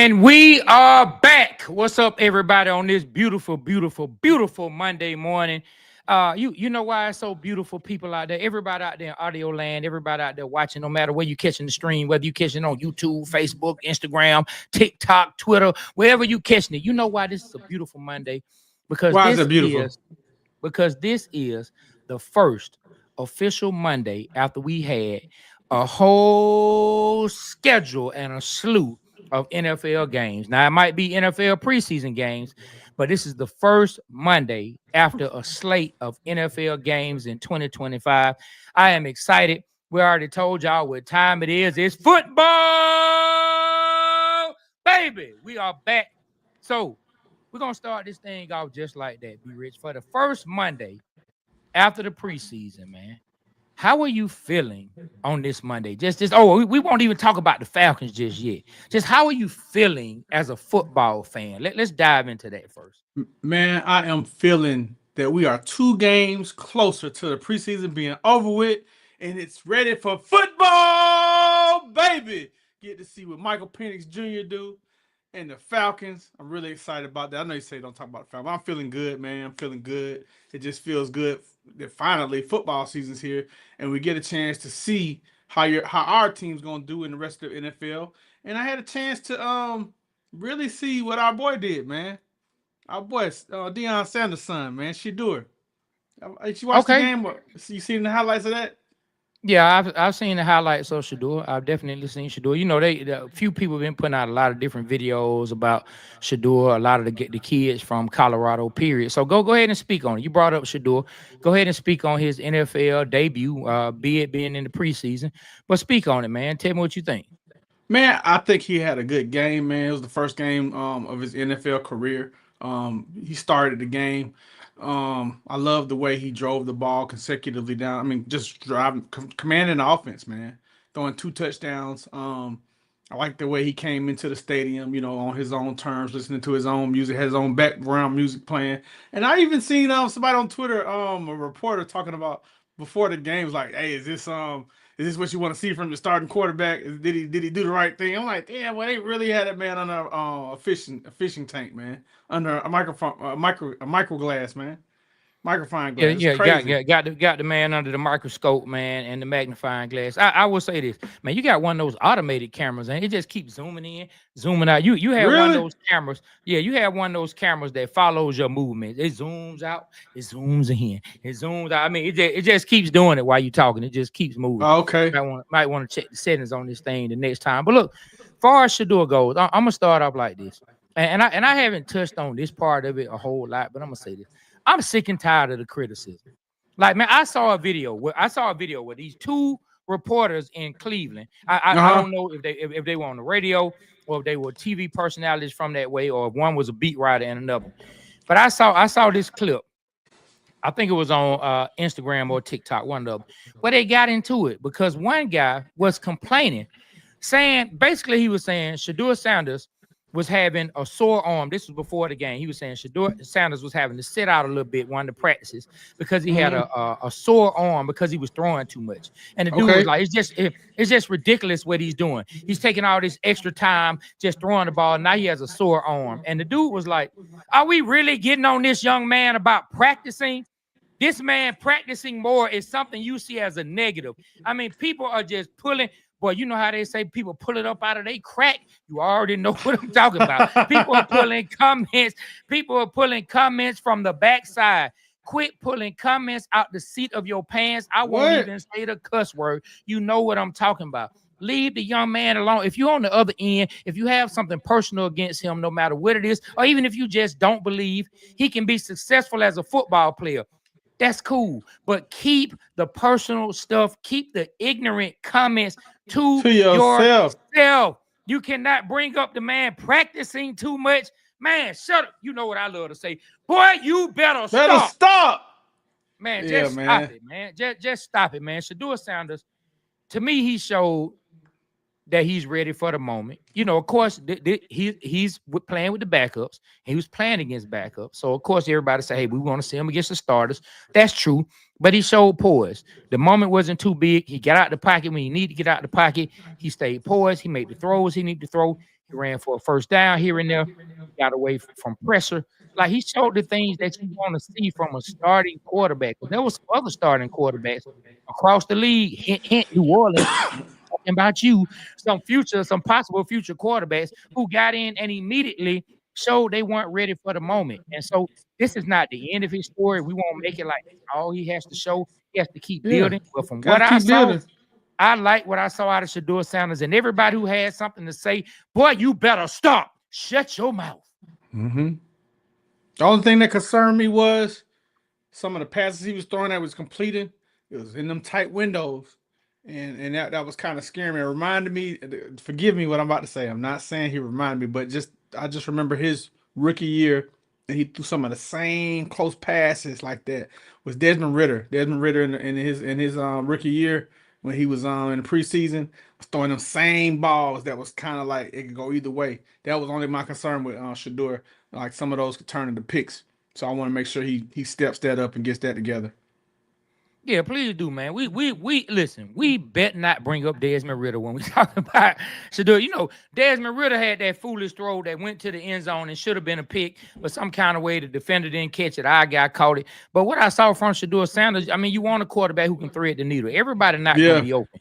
And we are back. What's up, everybody, on this beautiful, beautiful, beautiful Monday morning? You know why it's so beautiful, people out there, everybody out there in audio land, everybody out there watching, no matter where you catching the stream, whether you catching on YouTube, Facebook, Instagram, TikTok, Twitter, wherever you catching it. You know why this is a beautiful Monday? Because Why is it beautiful? this is the first official Monday after we had a whole schedule and a slew of NFL games. Now, it might be NFL preseason games, but this is the first Monday after a slate of NFL games in 2025. I am excited. We already told y'all what time it is. It's football, baby. We are back. So we're going to start this thing off just like that, B Rich. For the first Monday after the preseason, man, how are you feeling on this Monday? We won't even talk about the Falcons just yet. Just how are you feeling as a football fan? Let's dive into that first. Man, I am feeling that we are 2 games closer to the preseason being over with, and it's ready for football, baby. Get to see what Michael Penix Jr. do and the Falcons. I'm really excited about that. I know you say don't talk about the Falcons. I'm feeling good, man. I'm feeling good. It just feels good that finally football season's here, and we get a chance to see how our team's gonna do in the rest of the NFL. And I had a chance to really see what our boy did, man. Our boy Deion Sanders' son, man, Shadur. You watched the game? You seen the highlights of that? Yeah, I've seen the highlights of Shadur. I've definitely seen Shadur. You know, a few people have been putting out a lot of different videos about Shadur, a lot of the kids from Colorado, period. So go ahead and speak on it. You brought up Shadur. Go ahead and speak on his NFL debut, be it being in the preseason. But speak on it, man. Tell me what you think. Man, I think he had a good game, man. It was the first game of his NFL career. He started the game. I love the way he drove the ball consecutively down. I mean, just driving, commanding the offense, man. Throwing 2 touchdowns. I like the way he came into the stadium, you know, on his own terms, listening to his own music, had his own background music playing. And I even seen somebody on Twitter, a reporter talking about before the game was like, "Hey, is this what you want to see from the starting quarterback? Did he do the right thing?" I'm like, damn, well, they really had that man under a fishing tank, man, under a microglass, man, microfine glass. Yeah, It's crazy. got the man under the microscope, man, and the magnifying glass. I will say this, man. You got one of those automated cameras, and it just keeps zooming in, zooming out. You have one of Really? those cameras. Yeah, you have one of those cameras that follows your movement. It zooms out, it zooms in, it zooms out. I mean, it just keeps doing it while you're talking. It just keeps moving. Oh, okay. Might want to check the settings on this thing the next time. But look, far as Shadur goes, I'm gonna start off like this, and I haven't touched on this part of it a whole lot, but I'm gonna say this. I'm sick and tired of the criticism. Like, man, I saw a video where these 2 reporters in Cleveland. I don't know if they were on the radio or if they were TV personalities from that way, or if one was a beat writer and another. But I saw this clip. I think it was on Instagram or TikTok, one of them, where they got into it because one guy was complaining, basically he was saying Shadur Sanders was having a sore arm. This was before the game. He was saying Shadur Sanders was having to sit out a little bit one of the practices because he had a sore arm because he was throwing too much. And the dude was like, it's just ridiculous what he's doing. He's taking all this extra time just throwing the ball. Now he has a sore arm. And the dude was like, are we really getting on this young man about practicing? This man practicing more is something you see as a negative. I mean, people are just pulling. Boy, you know how they say people pull it up out of their crack. You already know what I'm talking about. People are pulling comments. People are pulling comments from the backside. Quit pulling comments out the seat of your pants. I won't even say the cuss word. You know what I'm talking about. Leave the young man alone. If you're on the other end, if you have something personal against him, no matter what it is, or even if you just don't believe he can be successful as a football player, that's cool. But keep the personal stuff, keep the ignorant comments to yourself. You cannot bring up the man practicing too much. Man, shut up. You know what I love to say. Boy, you better stop. Man, stop it, man. Just stop it, man. Shadur Sanders, to me, he showed that he's ready for the moment. You know, of course, he's playing with the backups. He was playing against backups. So, of course, everybody say, hey, we want to see him against the starters. That's true. But he showed poise. The moment wasn't too big. He got out the pocket when he needed to get out the pocket. He stayed poised. He made the throws he needed to throw. He ran for a first down here and there. He got away from pressure. Like he showed the things that you want to see from a starting quarterback. Because there was some other starting quarterbacks across the league. Hint, New Orleans. Talking about you, some possible future quarterbacks who got in and immediately showed they weren't ready for the moment. And so this is not the end of his story. We won't make it like all he has to show. He has to keep Yeah, building. But from gotta what I keep saw, building. I like what I saw out of Shadur Sanders, and everybody who had something to say, boy, you better stop. Shut your mouth. Mm-hmm. The only thing that concerned me was some of the passes he was throwing that was completing. It was in them tight windows. And that was kind of scaring me. It reminded me, forgive me what I'm about to say. I'm not saying he reminded me, but I just remember his rookie year and he threw some of the same close passes like that was Desmond Ritter. Desmond Ritter in his rookie year when he was in the preseason was throwing them same balls that was kind of like it could go either way. That was only my concern with Shadur. Like some of those could turn into picks. So I want to make sure he steps that up and gets that together. Yeah, please do, man. We listen. We bet not bring up Desmond Ritter when we talk about Shadur. You know, Desmond Ritter had that foolish throw that went to the end zone and should have been a pick, but some kind of way the defender didn't catch it. Our guy caught it. But what I saw from Shadur Sanders, I mean, you want a quarterback who can thread the needle. Everybody not gonna be open.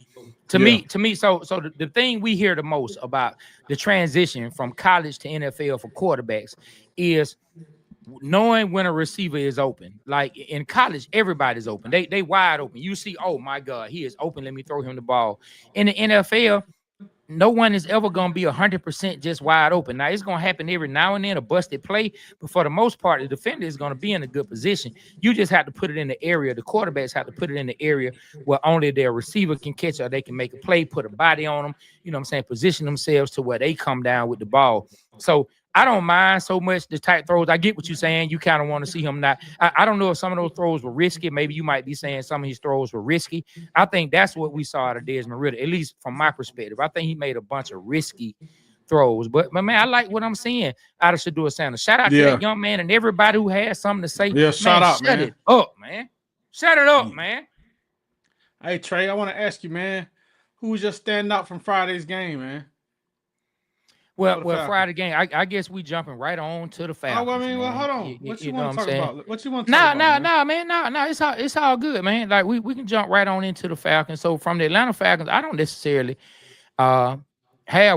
To me, so the thing we hear the most about the transition from college to NFL for quarterbacks is knowing when a receiver is open. Like in college, everybody's open. They wide open. You see, oh my God, he is open. Let me throw him the ball. In the NFL, no one is ever going to be 100% just wide open. Now, it's going to happen every now and then, a busted play, but for the most part, the defender is going to be in a good position. You just have to put it in the area. The quarterbacks have to put it in the area where only their receiver can catch or they can make a play, put a body on them, you know what I'm saying, position themselves to where they come down with the ball. So I don't mind so much the tight throws. I get what you're saying. You kind of want to see him not. I don't know if some of those throws were risky. Maybe you might be saying some of his throws were risky. I think that's what we saw out of Desmond Ritter, at least from my perspective. I think he made a bunch of risky throws. But man, I like what I'm seeing out of Shadur Sanders. Shout out to that young man and everybody who has something to say. Yeah, shout out, man. Shut it up, man. Shut it up, man. Hey, Trey, I want to ask you, man, who was your standout from Friday's game, man? Well, Friday game. I guess we jumping right on to the Falcons. Oh, I mean, well, hold on. What you want to talk about? What you want to talk about? Man. It's all good, man. Like we can jump right on into the Falcons. So from the Atlanta Falcons, I don't necessarily have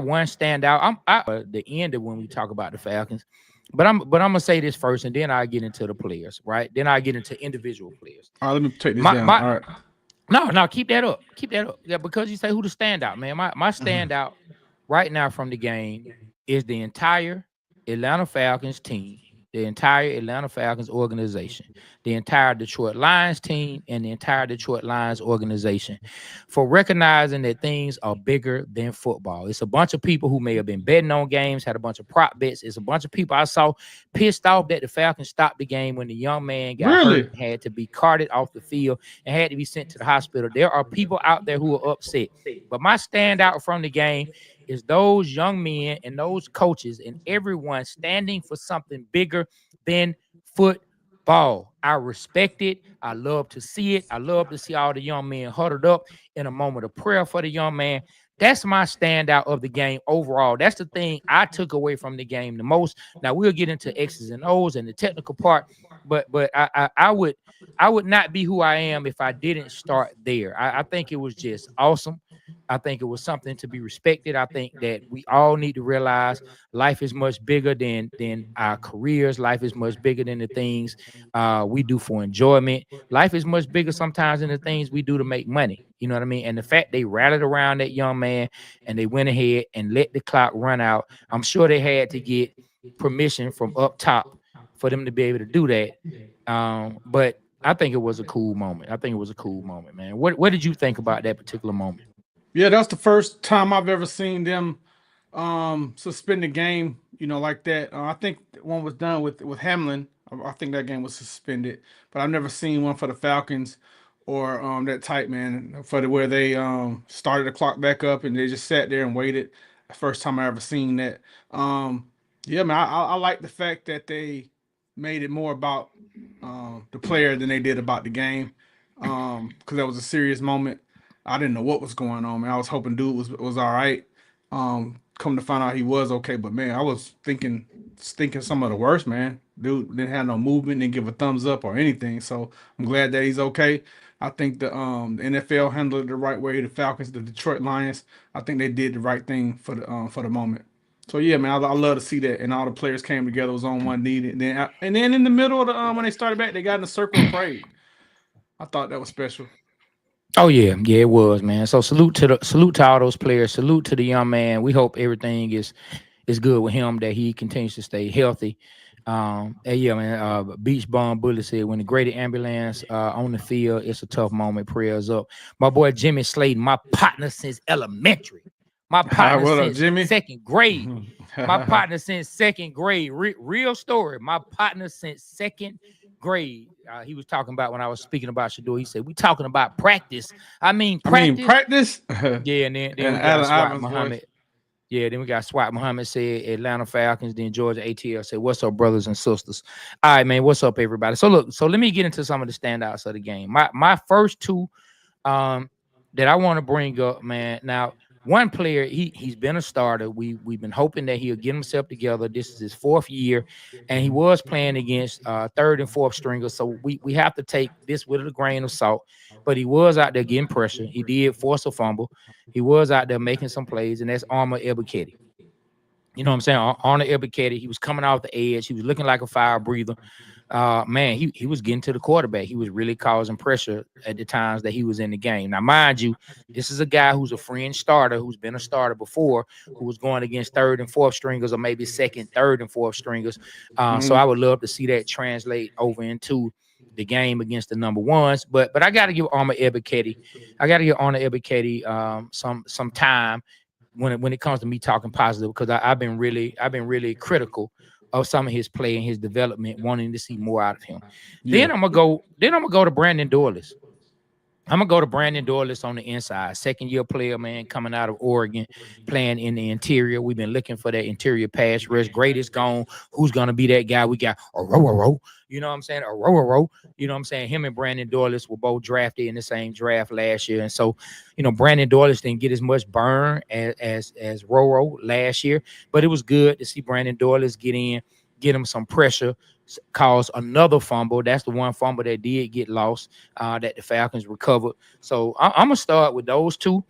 one standout. I'm the end of when we talk about the Falcons, but I'm gonna say this first, and then I get into the players, right? Then I get into individual players. All right, let me take this down. All right. No, keep that up. Keep that up. Yeah, because you say who the standout, man. My standout right now from the game is the entire Atlanta Falcons team, the entire Atlanta Falcons organization, the entire Detroit Lions team, and the entire Detroit Lions organization for recognizing that things are bigger than football. It's a bunch of people who may have been betting on games, had a bunch of prop bets. It's a bunch of people I saw pissed off that the Falcons stopped the game when the young man got hurt, had to be carted off the field, and had to be sent to the hospital. There are people out there who are upset. But my standout from the game is those young men and those coaches and everyone standing for something bigger than football. I respect it. I love to see it. I love to see all the young men huddled up in a moment of prayer for the young man. That's my standout of the game overall. That's the thing I took away from the game the most. Now we'll get into X's and O's and the technical part, but I would not be who I am if I didn't start there. I think it was just awesome. I think it was something to be respected. I think that we all need to realize life is much bigger than our careers. Life is much bigger than the things we do for enjoyment. Life is much bigger sometimes than the things we do to make money. You know what I mean? And the fact they rallied around that young man and they went ahead and let the clock run out. I'm sure they had to get permission from up top for them to be able to do that. But I think it was a cool moment. Man. What did you think about that particular moment? Yeah, that's the first time I've ever seen them suspend the game, like that. I think one was done with Hamlin. I think that game was suspended, but I've never seen one for the Falcons or that type, man, where they started the clock back up and they just sat there and waited. The first time I ever seen that. Yeah, man, I like the fact that they made it more about the player than they did about the game, because that was a serious moment. I didn't know what was going on, man. I was hoping dude was all right. come to find out he was okay. But man, I was thinking some of the worst, man. Dude didn't have no movement, didn't give a thumbs up or anything. So I'm glad that he's okay. I think the NFL handled it the right way. The Falcons, the Detroit Lions, I think they did the right thing for the moment. So yeah, man, I love to see that, and all the players came together, was on one knee, and then in the middle of the when they started back, they got in a circle and prayed. I thought that was special. Oh yeah, yeah, it was, man. So salute to all those players. Salute to the young man. We hope everything is good with him, that he continues to stay healthy. And yeah, man. Beach Bum Bullet said, when the greater ambulance on the field, it's a tough moment. Prayers up. My boy Jimmy Slayton, my partner since elementary, my partner What up, since Jimmy? second grade, my partner since second grade. Real story. My partner since second grade. He was talking about when I was speaking about Shadur. He said, "We talking about practice. I mean I mean, practice." practice. Yeah, and then And we got Allen Swat Iverson voice. Muhammad. Yeah, then we got Swat Muhammad said Atlanta Falcons, then Georgia ATL said, "What's up, brothers and sisters?" All right, man. What's up, everybody? So look, so let me get into some of the standouts of the game. My first two that I want to bring up, man. Now, one player, he's been a starter. We've been hoping that he'll get himself together. This is his fourth year, and he was playing against third and fourth stringers. So we have to take this with a grain of salt. But he was out there getting pressure. He did force a fumble. He was out there making some plays, and that's Armor Ebiketie. You know what I'm saying? On the Ebiketie, he was coming off the edge. He was looking like a fire breather. Man, he was getting to the quarterback. He was really causing pressure at the times that he was in the game. Now, mind you, this is a guy who's a fringe starter, who's been a starter before, who was going against third and fourth stringers, or maybe second, third, and fourth stringers. So I would love to see that translate over into the game against the number ones. But I got to give Armor Ebiketie, some time when it comes to me talking positive, because I've been really critical of some of his play and his development, wanting to see more out of him. Yeah. Then I'm gonna go to Brandon Dorless. I'm gonna go to Brandon Dorless on the inside, second year player, man, coming out of Oregon, playing in the interior. We've been looking for that interior pass rush. Great is gone. Who's gonna be that guy? We got a row. You know what I'm saying? A row. You know what I'm saying? Him and Brandon Dorless were both drafted in the same draft last year, and so Brandon Dorless didn't get as much burn as Roro last year, but it was good to see Brandon Dorless get him some pressure, cause another fumble. That's the one fumble that did get lost, that the Falcons recovered. So I'm gonna start with those two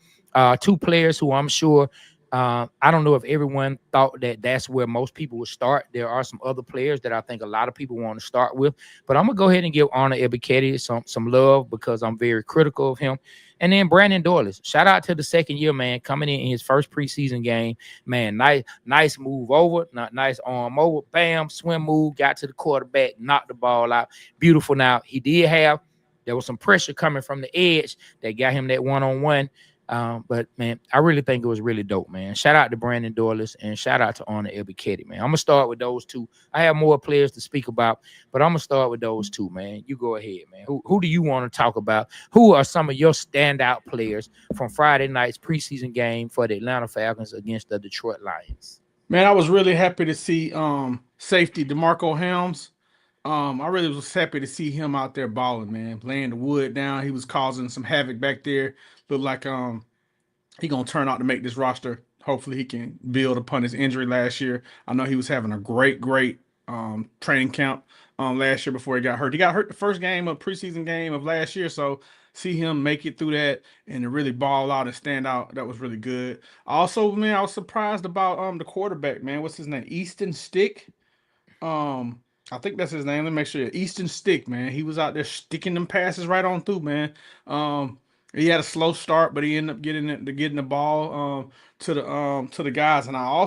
players who I'm sure. I don't know if everyone thought that that's where most people would start. There are some other players that I think a lot of people want to start with, but I'm gonna go ahead and give Armor Ebiketie some love, because I'm very critical of him. And then Brandon Dorless, shout out to the second year man, coming in his first preseason game. Man, nice move over, nice arm over, bam, swim move, got to the quarterback, knocked the ball out. Beautiful. Now there was some pressure coming from the edge that got him that one-on-one. But man, I really think it was really dope, man. Shout out to Brandon Dorless and shout out to Armor Ebiketie, man. I'm gonna start with those two. I have more players to speak about, but I'm gonna start with those two, man. You go ahead, man. Who do you want to talk about? Who are some of your standout players from Friday night's preseason game for the Atlanta Falcons against the Detroit Lions? Man, I was really happy to see safety DeMarco Helms. I really was happy to see him out there balling, man, laying the wood down. He was causing some havoc back there. Looked like he gonna turn out to make this roster. Hopefully, he can build upon his injury last year. I know he was having a great training camp last year before he got hurt. He got hurt the first game of preseason game of last year, so see him make it through that and to really ball out and stand out, that was really good. Also, man, I was surprised about the quarterback, man. What's his name? Easton Stick. I think that's his name. Let me make sure. Easton Stick, man. He was out there sticking them passes right on through, man. He had a slow start, but he ended up getting the ball to the guys. And I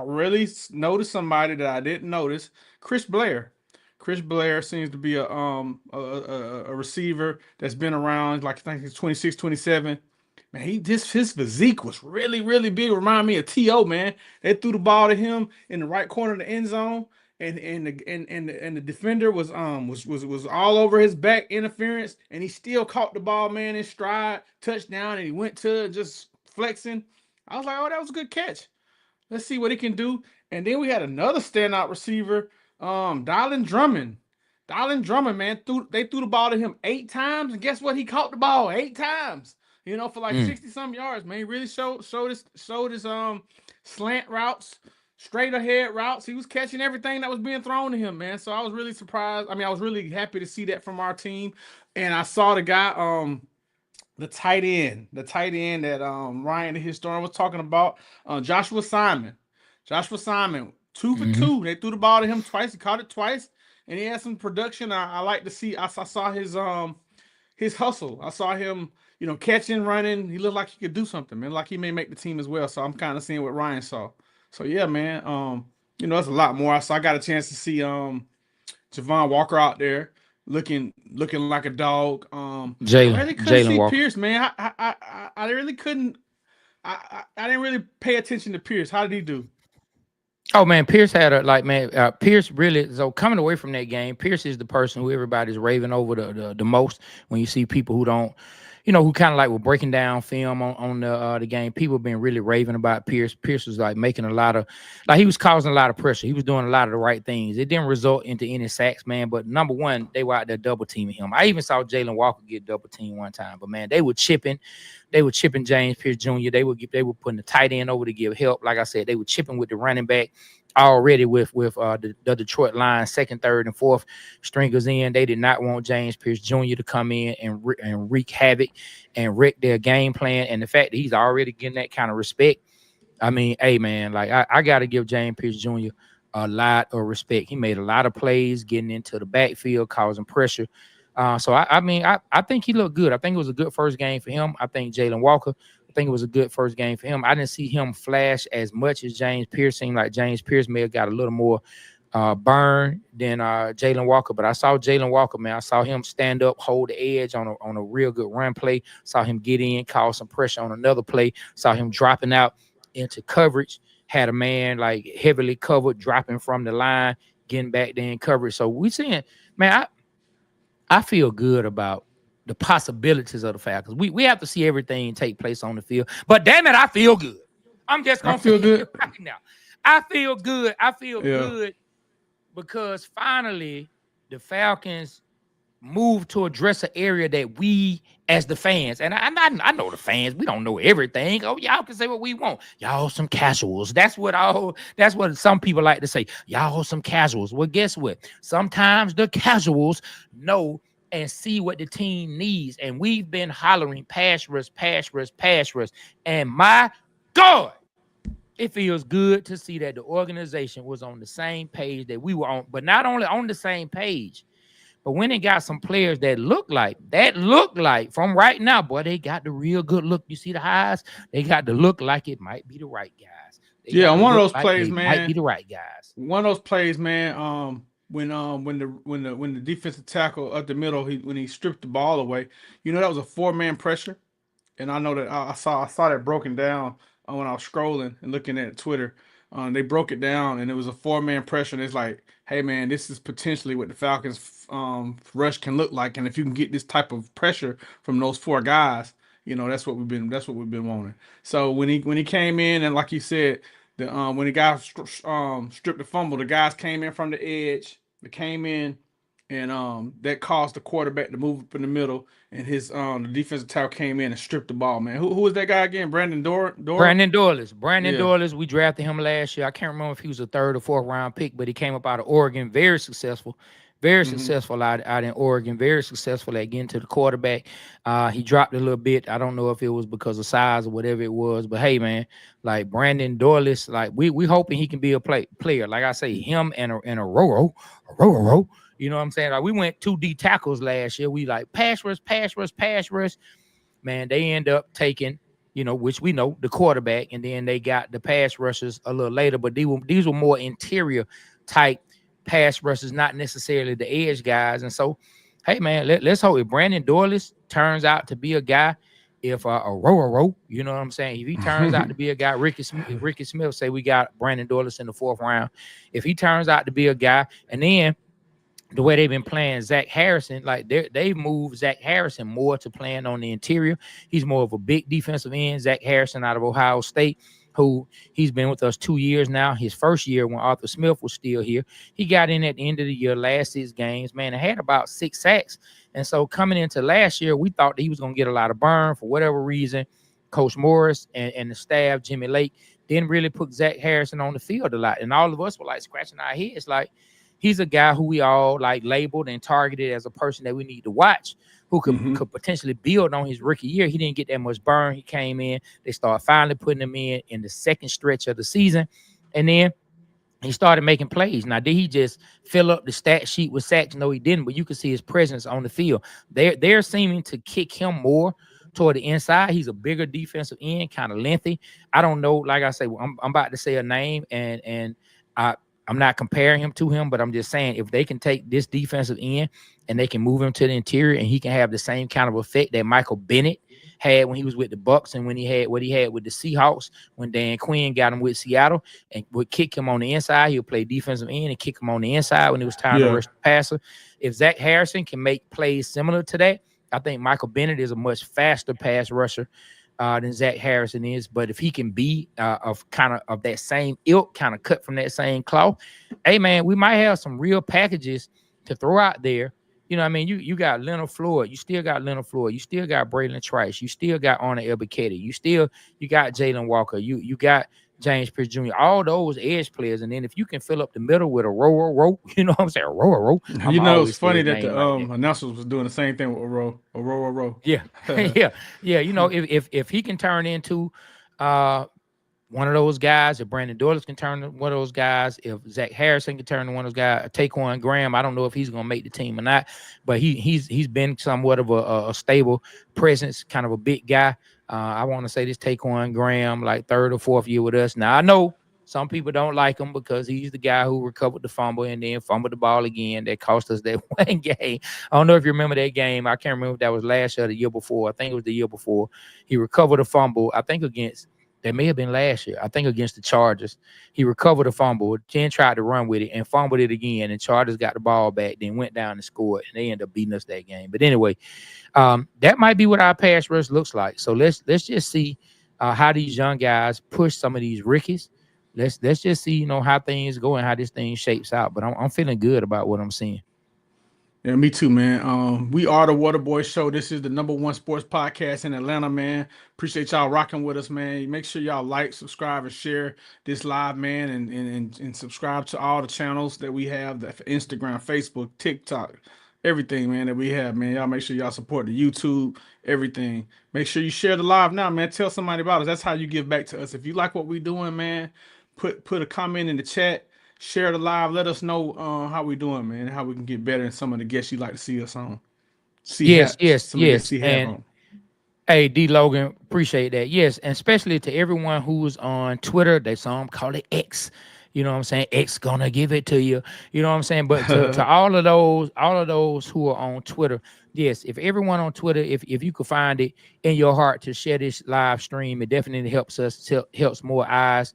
really noticed somebody that I didn't notice, Chris Blair. Chris Blair seems to be a receiver that's been around, like I think he's 26, 27. Man, his physique was really big. Remind me of T.O., man. They threw the ball to him in the right corner of the end zone, and the defender was all over his back, interference, and he still caught the ball, man, in stride, touchdown, and he went to just flexing. I was like, oh, that was a good catch. Let's see what he can do. And then we had another standout receiver, Dylan Drummond. Dylan Drummond, man, they threw the ball to him 8 times, and guess what? He caught the ball 8 times. for like 60 some yards, man. He really showed his slant routes, straight ahead routes. He was catching everything that was being thrown to him, man. So I was really surprised. I mean, I was really happy to see that from our team. And I saw the guy, the tight end that Ryan the historian was talking about, Joshua Simon. Joshua Simon, 2 for 2. They threw the ball to him twice. He caught it twice, and he had some production. I like to see. I saw his hustle. I saw him, catching, running. He looked like he could do something, man. Like he may make the team as well. So I'm kind of seeing what Ryan saw. So yeah, man. There's a lot more. So I got a chance to see Javon Walker out there looking like a dog. I really couldn't see Walker. Pierce, man. I really couldn't. I didn't really pay attention to Pierce. How did he do? Oh man, Pierce had Pierce really. So coming away from that game, Pierce is the person who everybody's raving over the most. When you see people who don't, who kind of like were breaking down film on the game, people have been really raving about Pierce. Pierce was like making a lot of, he was causing a lot of pressure. He was doing a lot of the right things. It didn't result into any sacks, man. But number one, they were out there double teaming him. I even saw Jalen Walker get double teamed one time. But man, they were chipping James Pierce Jr. They were putting the tight end over to give help. Like I said, they were chipping with the running back already with the Detroit Lions, second, third, and fourth stringers in. They did not want James Pierce Jr. to come in and wreak havoc and wreck their game plan. And the fact that he's already getting that kind of respect, I mean, hey man, I got to give James Pierce Jr. a lot of respect. He made a lot of plays, getting into the backfield, causing pressure. So I think he looked good. I think it was a good first game for him. I think Jalen Walker, I think it was a good first game for him. I didn't see him flash as much as James Pierce. Seemed like James Pierce may have got a little more burn than Jalen Walker, but I saw Jalen Walker, man. I saw him stand up, hold the edge on a real good run play. Saw him get in, cause some pressure on another play. Saw him dropping out into coverage. Had a man heavily covered, dropping from the line, getting back there in coverage. So we seeing, man, I feel good about the possibilities of the Falcons. We have to see everything take place on the field. But damn it, I feel good. I'm just gonna feel good right now. I feel good. I feel good because finally the Falcons moved to address an area that we as the fans, and I know the fans, we don't know everything. Oh, y'all can say what we want. Y'all some casuals. That's what some people like to say. Y'all some casuals. Well, guess what? Sometimes the casuals know and see what the team needs. And we've been hollering pass rush. And my God, it feels good to see that the organization was on the same page that we were on, but not only on the same page, but when they got some players that look like from right now, boy, they got the real good look. You see the highs? They got the look like it might be the right guys. One of those plays, man, might be the right guys. One of those plays, man. When the defensive tackle up the middle, when he stripped the ball away, that was a 4-man pressure, and I know that I saw that broken down when I was scrolling and looking at Twitter. They broke it down, and it was a 4-man pressure. And it's like, hey man, this is potentially what the Falcons rush can look like, and if you can get this type of pressure from those 4 guys, that's what we've been wanting. So when he came in, and like you said, when the guy stripped the fumble, the guys came in from the edge. They came in, and that caused the quarterback to move up in the middle, and the defensive tackle came in and stripped the ball, man. Who was that guy again? Brandon Dorless. We drafted him last year. I can't remember if he was a 3rd or 4th round pick, but he came up out of Oregon, very successful out in Oregon, very successful at getting to the quarterback. He dropped a little bit. I don't know if it was because of size or whatever it was, but hey, man, Brandon Dorless, we hoping he can be a player. Like I say, him and a Roro. You know what I'm saying? We went 2 D tackles last year. We pass rush. Man, they end up taking, which we know, the quarterback, and then they got the pass rushers a little later. But these were more interior type pass rushers, not necessarily the edge guys. And so, hey man, let's hope if Brandon Dorless turns out to be a guy, if a Roro, you know what I'm saying? If he turns out to be a guy, Ricky Smith say we got Brandon Dorless in the 4th round. If he turns out to be a guy, and then the way they've been playing Zach Harrison, they've moved Zach Harrison more to playing on the interior. He's more of a big defensive end. Zach Harrison out of Ohio State. who he's been with us 2 years now. His first year when Arthur Smith was still here, he got in at the end of the year, last 6 games, man, and had about 6 sacks. And so coming into last year, we thought that he was going to get a lot of burn for whatever reason. Coach Morris and the staff, Jimmy Lake, didn't really put Zach Harrison on the field a lot. And all of us were like scratching our heads like, he's a guy who we all like labeled and targeted as a person that we need to watch, who could potentially build on his rookie year. He didn't get that much burn. He came in. They started finally putting him in the second stretch of the season. And then he started making plays. Now, did he just fill up the stat sheet with sacks? No, he didn't. But you can see his presence on the field. They're seeming to kick him more toward the inside. He's a bigger defensive end, kind of lengthy. I don't know. Like I say, I'm about to say a name, and I'm not comparing him to him, but I'm just saying if they can take this defensive end and they can move him to the interior, and he can have the same kind of effect that Michael Bennett had when he was with the Bucks, and when he had what he had with the Seahawks when Dan Quinn got him with Seattle, and would kick him on the inside. He'll play defensive end and kick him on the inside when it was time to rush the passer. If Zach Harrison can make plays similar to that, I think Michael Bennett is a much faster pass rusher than Zach Harrison is. But if he can be of that same ilk, kind of cut from that same cloth, hey man, we might have some real packages to throw out there. You know what I mean? You got Leonard Floyd. You still got Leonard Floyd. You still got Braylon Trice. You still got Arnold Ebiketie. You got Jalen Walker. You got James Pierce Jr. All those edge players. And then if you can fill up the middle with a row, you know what I'm saying? Row. You know, it's funny that the announcers was doing the same thing with a row. Yeah. Yeah. You know, if he can turn into one of those guys, if Brandon Douglas can turn to one of those guys, if Zach Harrison can turn to one of those guys, Taquan Graham, I don't know if he's going to make the team or not, but he's been somewhat of a stable presence, kind of a big guy. I want to say this Taquan Graham, like 3rd or 4th year with us. Now, I know some people don't like him because he's the guy who recovered the fumble and then fumbled the ball again. That cost us that one game. I don't know if you remember that game. I can't remember if that was last year or the year before. I think it was the year before. He recovered a fumble, I think that may have been last year. I think against the Chargers. He recovered a fumble, then tried to run with it and fumbled it again. And Chargers got the ball back, then went down and scored. And they ended up beating us that game. But anyway, that might be what our pass rush looks like. So let's just see how these young guys push some of these rookies. Let's just see, how things go and how this thing shapes out. But I'm feeling good about what I'm seeing. Yeah, me too, man. We are the Waterboy Show. This is the #1 sports podcast in Atlanta, man. Appreciate y'all rocking with us, man. Make sure y'all like, subscribe, and share this live, man, and subscribe to all the channels that we have, the Instagram, Facebook, TikTok, everything, man, that we have, man. Y'all make sure y'all support the YouTube, everything. Make sure you share the live now, man. Tell somebody about us. That's how you give back to us. If you like what we're doing, man, put a comment in the chat. Share the live. Let us know how we doing, man, and how we can get better and some of the guests you'd like to see us on. Yes. And hey, D. Logan, appreciate that. Yes, and especially to everyone who's on Twitter. They some call it X. You know what I'm saying? X gonna give it to you. You know what I'm saying? But to all of those who are on Twitter, yes, if everyone on Twitter, if you could find it in your heart to share this live stream, it definitely helps us, helps more eyes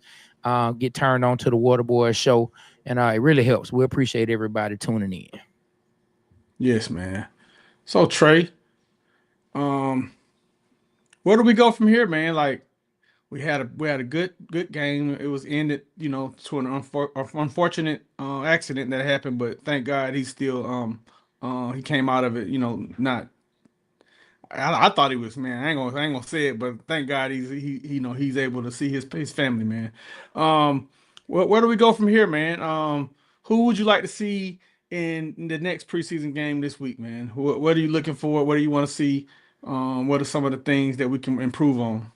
get turned on to the Waterboy Show, and it really helps. We appreciate everybody tuning in. Yes, man. So Trey, where do we go from here, man? Like we had a good game. It was ended, to an unfortunate accident that happened, but thank God he still he came out of it, not. I thought he was, man. I ain't gonna say it, but thank God he's able to see his family, man. Where do we go from here, man? Who would you like to see in the next preseason game this week, man? What are you looking for? What do you want to see? What are some of the things that we can improve on?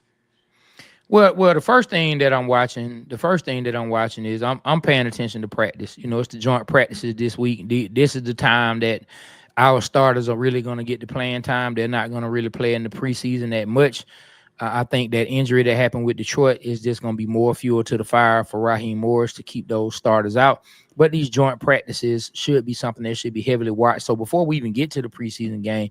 Well, the first thing that I'm watching is I'm paying attention to practice. It's the joint practices this week. This is the time that our starters are really going to get the playing time. They're not going to really play in the preseason that much. I think that injury that happened with Detroit is just going to be more fuel to the fire for Raheem Morris to keep those starters out. But these joint practices should be something that should be heavily watched. So before we even get to the preseason game,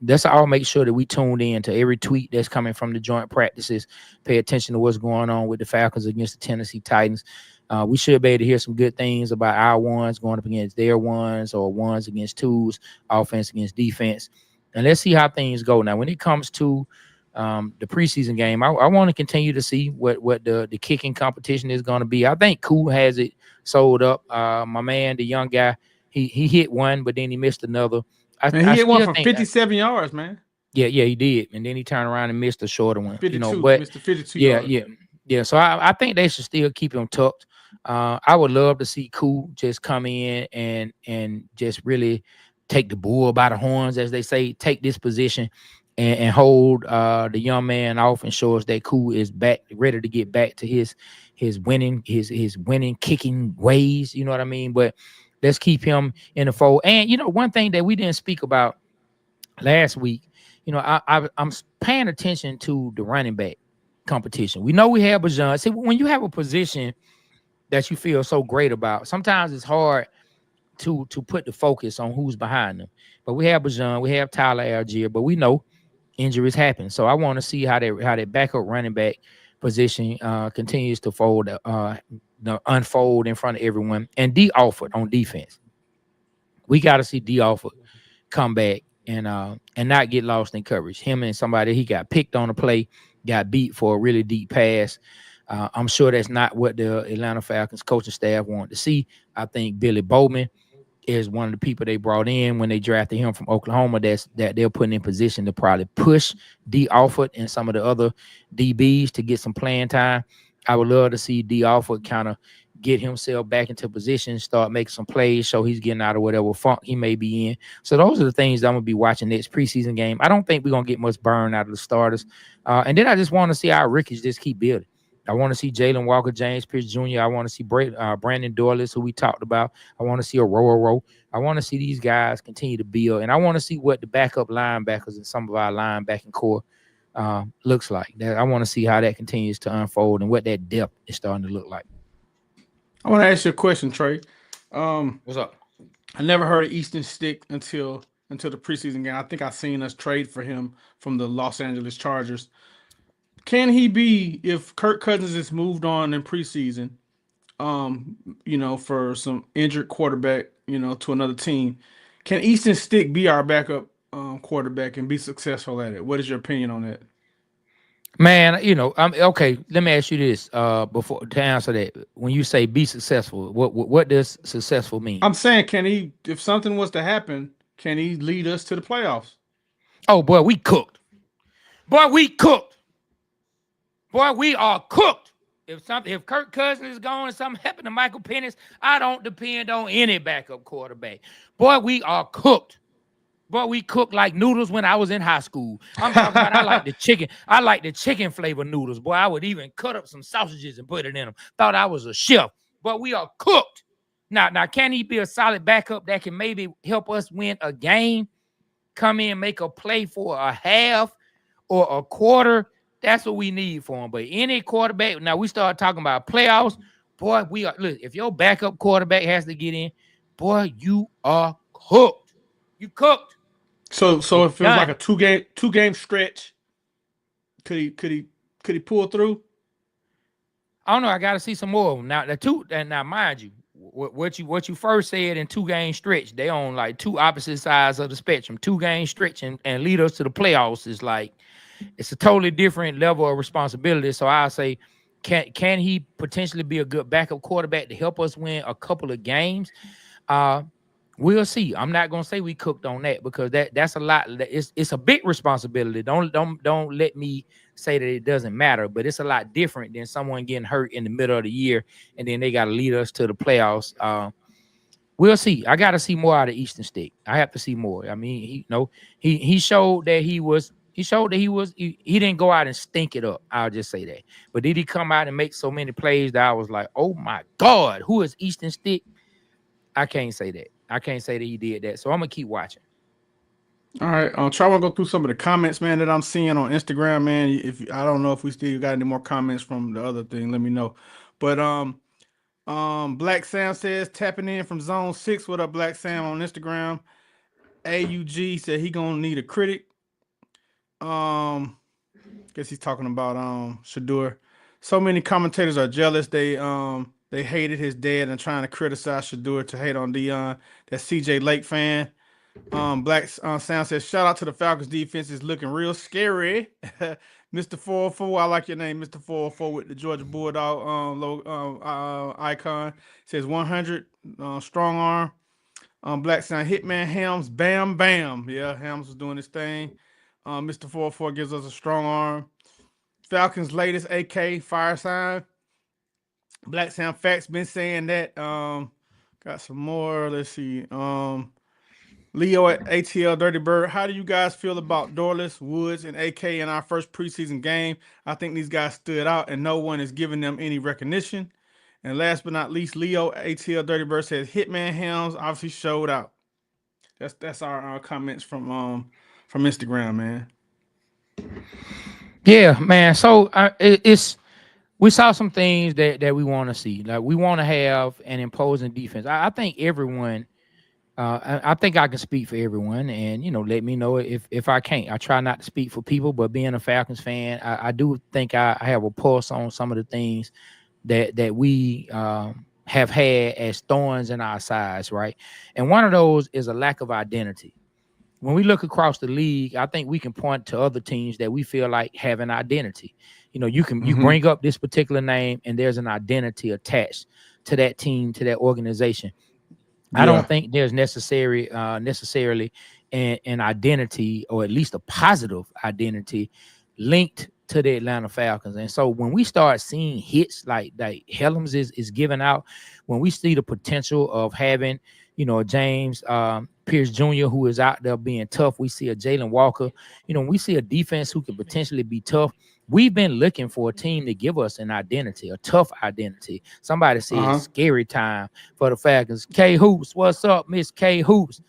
let's all make sure that we tuned in to every tweet that's coming from the joint practices. Pay attention to what's going on with the Falcons against the Tennessee Titans. We should be able to hear some good things about our ones going up against their ones, or ones against twos, offense against defense. And let's see how things go. Now, when it comes to the preseason game. I want to continue to see what the kicking competition is going to be. I think Koo has it sold up. My man, the young guy, he hit one, but then he missed another. And he I hit one still from think 57 yards, man. yeah, he did, and then he turned around and missed a shorter one. 52, But Mr. 52 yeah, yards. So I think they should still keep him tucked. I would love to see Koo just come in and just really take the bull by the horns, as they say, take this position and hold the young man off and show us that Koo is back, ready to get back to his winning kicking ways. You know what I mean? But let's keep him in the fold. And one thing that we didn't speak about last week, I'm paying attention to the running back competition. We know we have Bajan. See, when you have a position that you feel so great about, sometimes it's hard to put the focus on who's behind them. But we have Bajan, we have Tyler Algier, but we know injuries happen. So I want to see how that backup running back position continues to unfold in front of everyone. And D Alford on defense. We got to see D Alford come back and not get lost in coverage. Him and somebody, he got picked on a play, got beat for a really deep pass. I'm sure that's not what the Atlanta Falcons coaching staff wanted to see. I think Billy Bowman is one of the people they brought in when they drafted him from Oklahoma that they're putting in position to probably push D Alford and some of the other DBs to get some playing time. I would love to see D Alford kind of get himself back into position, start making some plays, so he's getting out of whatever funk he may be in. So those are the things that I'm going to be watching next preseason game. I don't think we're going to get much burn out of the starters. And then I just want to see our rookies just keep building. I want to see Jalen Walker, James Pierce Jr. I want to see Brandon Doyless, who we talked about. I want to see a Row. I want to see these guys continue to build. And I want to see what the backup linebackers and some of our linebacking core looks like. I want to see how that continues to unfold and what that depth is starting to look like. I want to ask you a question, Trey. What's up? I never heard of Easton Stick until the preseason game. I think I seen us trade for him from the Los Angeles Chargers. Can he be, if Kirk Cousins is moved on in preseason, for some injured quarterback, to another team, can Easton Stick be our backup quarterback and be successful at it? What is your opinion on that? Man, okay. Let me ask you this before to answer that. When you say be successful, what does successful mean? I'm saying, can he, if something was to happen, can he lead us to the playoffs? Oh boy, we cooked. Boy, we cooked. Boy, we are cooked. If Kirk Cousins is gone and something happened to Michael Penix, I don't depend on any backup quarterback. Boy, we are cooked. Boy, we cooked like noodles when I was in high school. I'm talking about I like the chicken. I like the chicken flavor noodles. Boy, I would even cut up some sausages and put it in them. Thought I was a chef. But we are cooked. Now, can he be a solid backup that can maybe help us win a game? Come in, make a play for a half or a quarter? That's what we need for him. But any quarterback, now we start talking about playoffs. Boy, look, if your backup quarterback has to get in, boy, you are cooked. You cooked. So if it was like a two game stretch, could he pull through? I don't know. I got to see some more of them. Now mind you, what you first said in 2 game stretch, they on like two opposite sides of the spectrum. 2 game stretch and lead us to the playoffs is like, it's a totally different level of responsibility. So I'll say, can he potentially be a good backup quarterback to help us win a couple of games? We'll see. I'm not gonna say we cooked on that because that's a lot. It's a big responsibility. Don't let me say that it doesn't matter, but it's a lot different than someone getting hurt in the middle of the year and then they got to lead us to the playoffs. We'll see. I got to see more out of Easton Stick. I have to see more. I mean, he showed that he was. He showed that he didn't go out and stink it up. I'll just say that. But did he come out and make so many plays that I was like, oh my God, who is Easton Stick? I can't say that. I can't say that he did that. So I'm gonna keep watching. All right, try to go through some of the comments, man, that I'm seeing on Instagram, man. If I don't know if we still got any more comments from the other thing, let me know. But Black Sam says tapping in from Zone 6. What up, Black Sam on Instagram? AUG said he gonna need a critic. Guess he's talking about Shadur. So many commentators are jealous. They hated his dad and trying to criticize Shadur to hate on Dion. That CJ Lake fan. Black Sound says, shout out to the Falcons defense. Is looking real scary. Mr. 404, I like your name, Mr. 404 with the Georgia Bulldog icon. Says 100 strong arm. Black Sound Hitman Hams, bam, bam. Yeah, Hams was doing his thing. Mr. 404 gives us a strong arm. Falcons latest AK fire sign. Black Sound Facts been saying that. Got some more. Let's see. Leo at ATL Dirty Bird. How do you guys feel about Dorless, Woods, and AK in our first preseason game? I think these guys stood out and no one is giving them any recognition. And last but not least, Leo ATL Dirty Bird says Hitman Helms obviously showed out. That's our comments from Instagram, man. Yeah, man. So it's we saw some things that we want to see. Like we want to have an imposing defense. I think everyone. I think I can speak for everyone, and let me know if I can't. I try not to speak for people, but being a Falcons fan, I do think I have a pulse on some of the things that we have had as thorns in our sides, right? And one of those is a lack of identity. When we look across the league, I think we can point to other teams that we feel like have an identity. You bring up this particular name, and there's an identity attached to that team, to that organization. Yeah. I don't think there's necessarily an identity, or at least a positive identity, linked to the Atlanta Falcons. And so when we start seeing hits like Helms is giving out, when we see the potential of having, James Pierce Jr., who is out there being tough, we see a Jalen Walker, we see a defense who could potentially be tough. We've been looking for a team to give us an identity, a tough identity. Somebody said scary time for the Falcons. K Hoops, what's up, Miss K Hoops?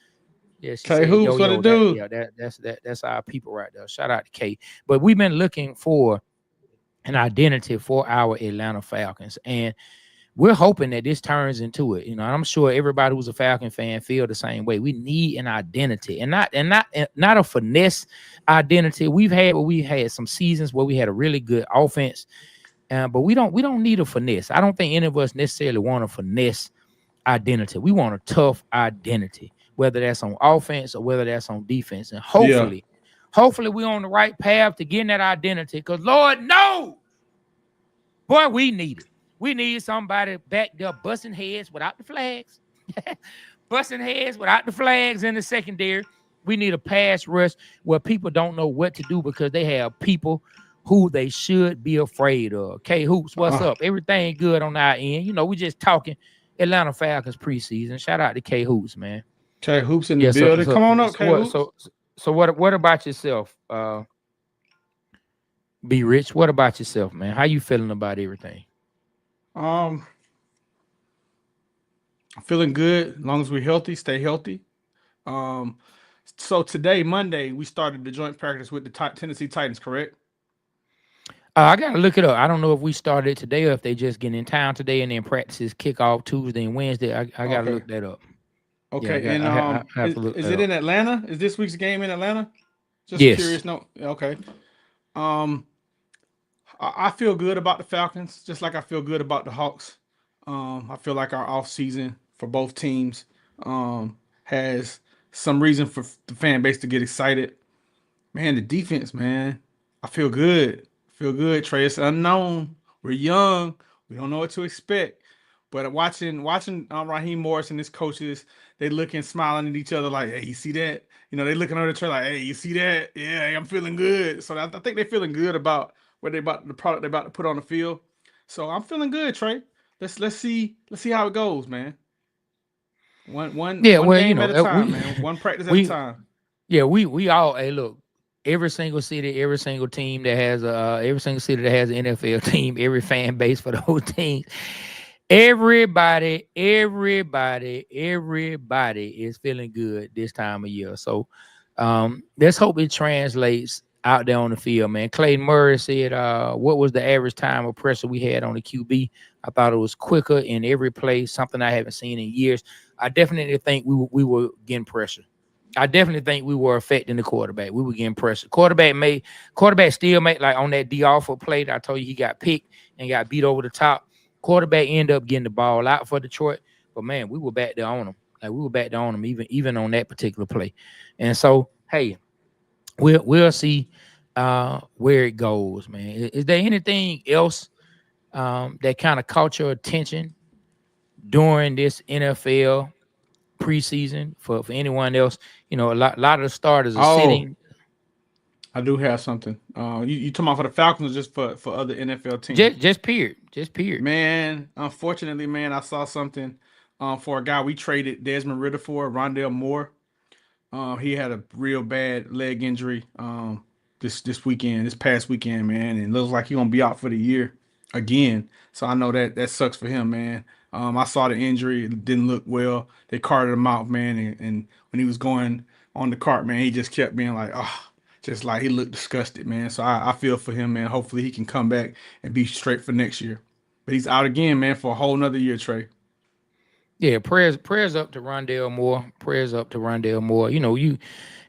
Yeah, K Hoops, what it do? That's our people right there. Shout out to K. But we've been looking for an identity for our Atlanta Falcons, and we're hoping that this turns into it. And I'm sure everybody who's a Falcon fan feel the same way. We need an identity, and not a finesse identity. We had some seasons where we had a really good offense, but we don't need a finesse. I don't think any of us necessarily want a finesse identity. We want a tough identity, whether that's on offense or whether that's on defense. And hopefully we're on the right path to getting that identity. Because Lord knows, boy, we need it. We need somebody back there busting heads without the flags. Busting heads without the flags in the secondary. We need a pass rush where people don't know what to do because they have people who they should be afraid of. K Hoops, what's up? Everything good on our end. We just talking Atlanta Falcons preseason. Shout out to K Hoops, man. K Hoops in the building. Come on up, K Hoops. So what about yourself? Be Rich, what about yourself, man? How you feeling about everything? I'm feeling good as long as we're healthy, stay healthy. So today, Monday, we started the joint practice with the Tennessee Titans, correct? I gotta look it up. I don't know if we started today or if they just get in town today and then practices kick off Tuesday and Wednesday. I gotta look that up. Okay, yeah, is it in Atlanta? Is this week's game in Atlanta? Just curious. No, okay. I feel good about the Falcons, just like I feel good about the Hawks. I feel like our off season for both teams has some reason for the fan base to get excited. Man, the defense, man, I feel good. Trey, it's unknown. We're young. We don't know what to expect. But watching Raheem Morris and his coaches, they looking, smiling at each other like, hey, you see that? They looking over the Trey like, hey, you see that? Yeah, I'm feeling good. So I think they're feeling good about the product they're about to put on the field. So I'm feeling good, Trey. Let's see how it goes, man. One game at a time, man. One practice at a time. Yeah, we all, hey, look, every single city, every single team that has every single city that has an NFL team, every fan base for those teams, everybody is feeling good this time of year. So let's hope it translates out there on the field, man. Clayton Murray said, what was the average time of pressure we had on the QB? I thought it was quicker in every play, something I haven't seen in years. I definitely think we were getting pressure. I definitely think we were affecting the quarterback. We were getting pressure. Quarterback still made, like on that D Alford play that I told you he got picked and got beat over the top. Quarterback ended up getting the ball out for Detroit. But, man, we were back there on him. Like we were back there on him, even on that particular play. And so, hey, we'll see where it goes, man. Is there anything else that kind of caught your attention during this NFL preseason for anyone else? You know, a lot of the starters are Oh, sitting. I do have something. You talking about for the Falcons or just for other NFL teams? Just period. Man, unfortunately, man, I saw something for a guy we traded Desmond Ritter for, Rondale Moore. He had a real bad leg injury this past weekend, man, and looks like he's gonna be out for the year again. So I know that sucks for him, man. I saw the injury; it didn't look well. They carted him out, man, and when he was going on the cart, man, he just kept being like, oh, just like he looked disgusted, man. So I feel for him, man. Hopefully he can come back and be straight for next year. But he's out again, man, for a whole nother year, Trey. Yeah, prayers up to Rondale Moore. Prayers up to Rondale Moore. You know,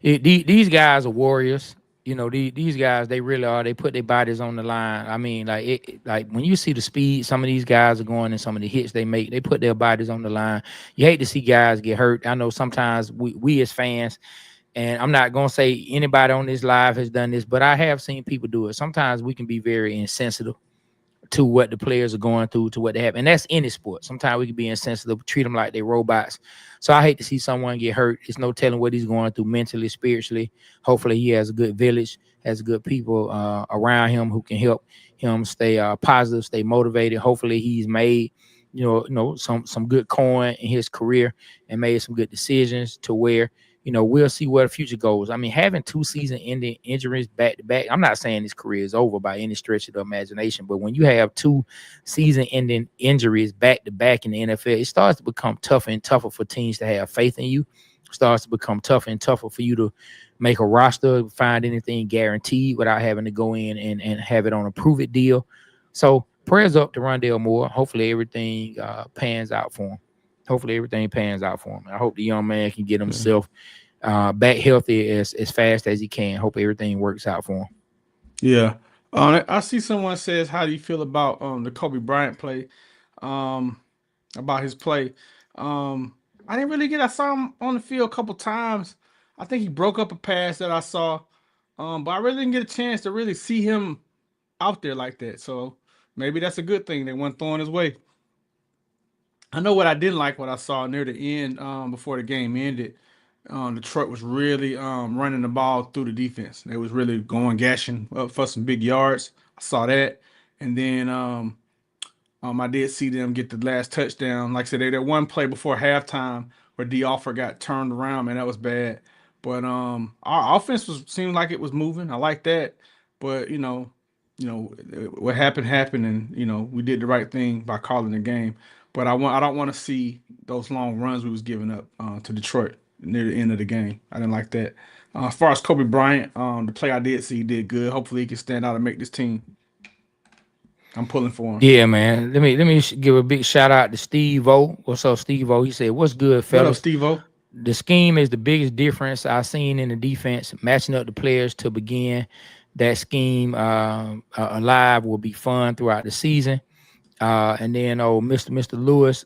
these guys are warriors. You know, these guys, they really are. They put their bodies on the line. I mean, like when you see the speed some of these guys are going and some of the hits they make, they put their bodies on the line. You hate to see guys get hurt. I know sometimes we as fans, and I'm not gonna say anybody on this live has done this, but I have seen people do it. Sometimes we can be very insensitive to what the players are going through, to what they have. And that's any sport. Sometimes we can be insensitive, treat them like they're robots. So I hate to see someone get hurt. It's no telling what he's going through mentally, spiritually. Hopefully he has a good village, has good people around him who can help him stay positive, stay motivated. Hopefully he's made, some good coin in his career and made some good decisions to where, we'll see where the future goes. I mean, having 2 season-ending injuries back to back, I'm not saying his career is over by any stretch of the imagination, but when you have 2 season-ending injuries back to back in the NFL, it starts to become tougher and tougher for teams to have faith in you. It starts to become tougher and tougher for you to make a roster, find anything guaranteed without having to go in and have it on a prove-it deal. So prayers up to Rondale Moore. Hopefully everything pans out for him. I hope the young man can get himself back healthy as fast as he can. Hope everything works out for him. Yeah. I see someone says, how do you feel about the Kobe Bryant play? Um, about his play. I didn't really I saw him on the field a couple times. I think he broke up a pass that I saw. But I really didn't get a chance to really see him out there like that. So maybe that's a good thing. They weren't throwing his way. I know what I didn't like what I saw near the end, before the game ended. Detroit was really running the ball through the defense. They was really going gashing up for some big yards. I saw that, and then I did see them get the last touchdown. Like I said, they had one play before halftime where D Offer got turned around, man, that was bad. But our offense seemed like it was moving. I like that, but what happened, and we did the right thing by calling the game. But I don't want to see those long runs we was giving up to Detroit near the end of the game. I didn't like that. As far as Kobe Bryant, the play I did see, he did good. Hopefully, he can stand out and make this team. I'm pulling for him. Yeah, man. Let me give a big shout out to Steve O. What's up, Steve O? He said, "What's good, What up, fellas? Steve-O? The scheme is the biggest difference I've seen in the defense. Matching up the players to begin that scheme alive will be fun throughout the season." And then, Mr. Lewis.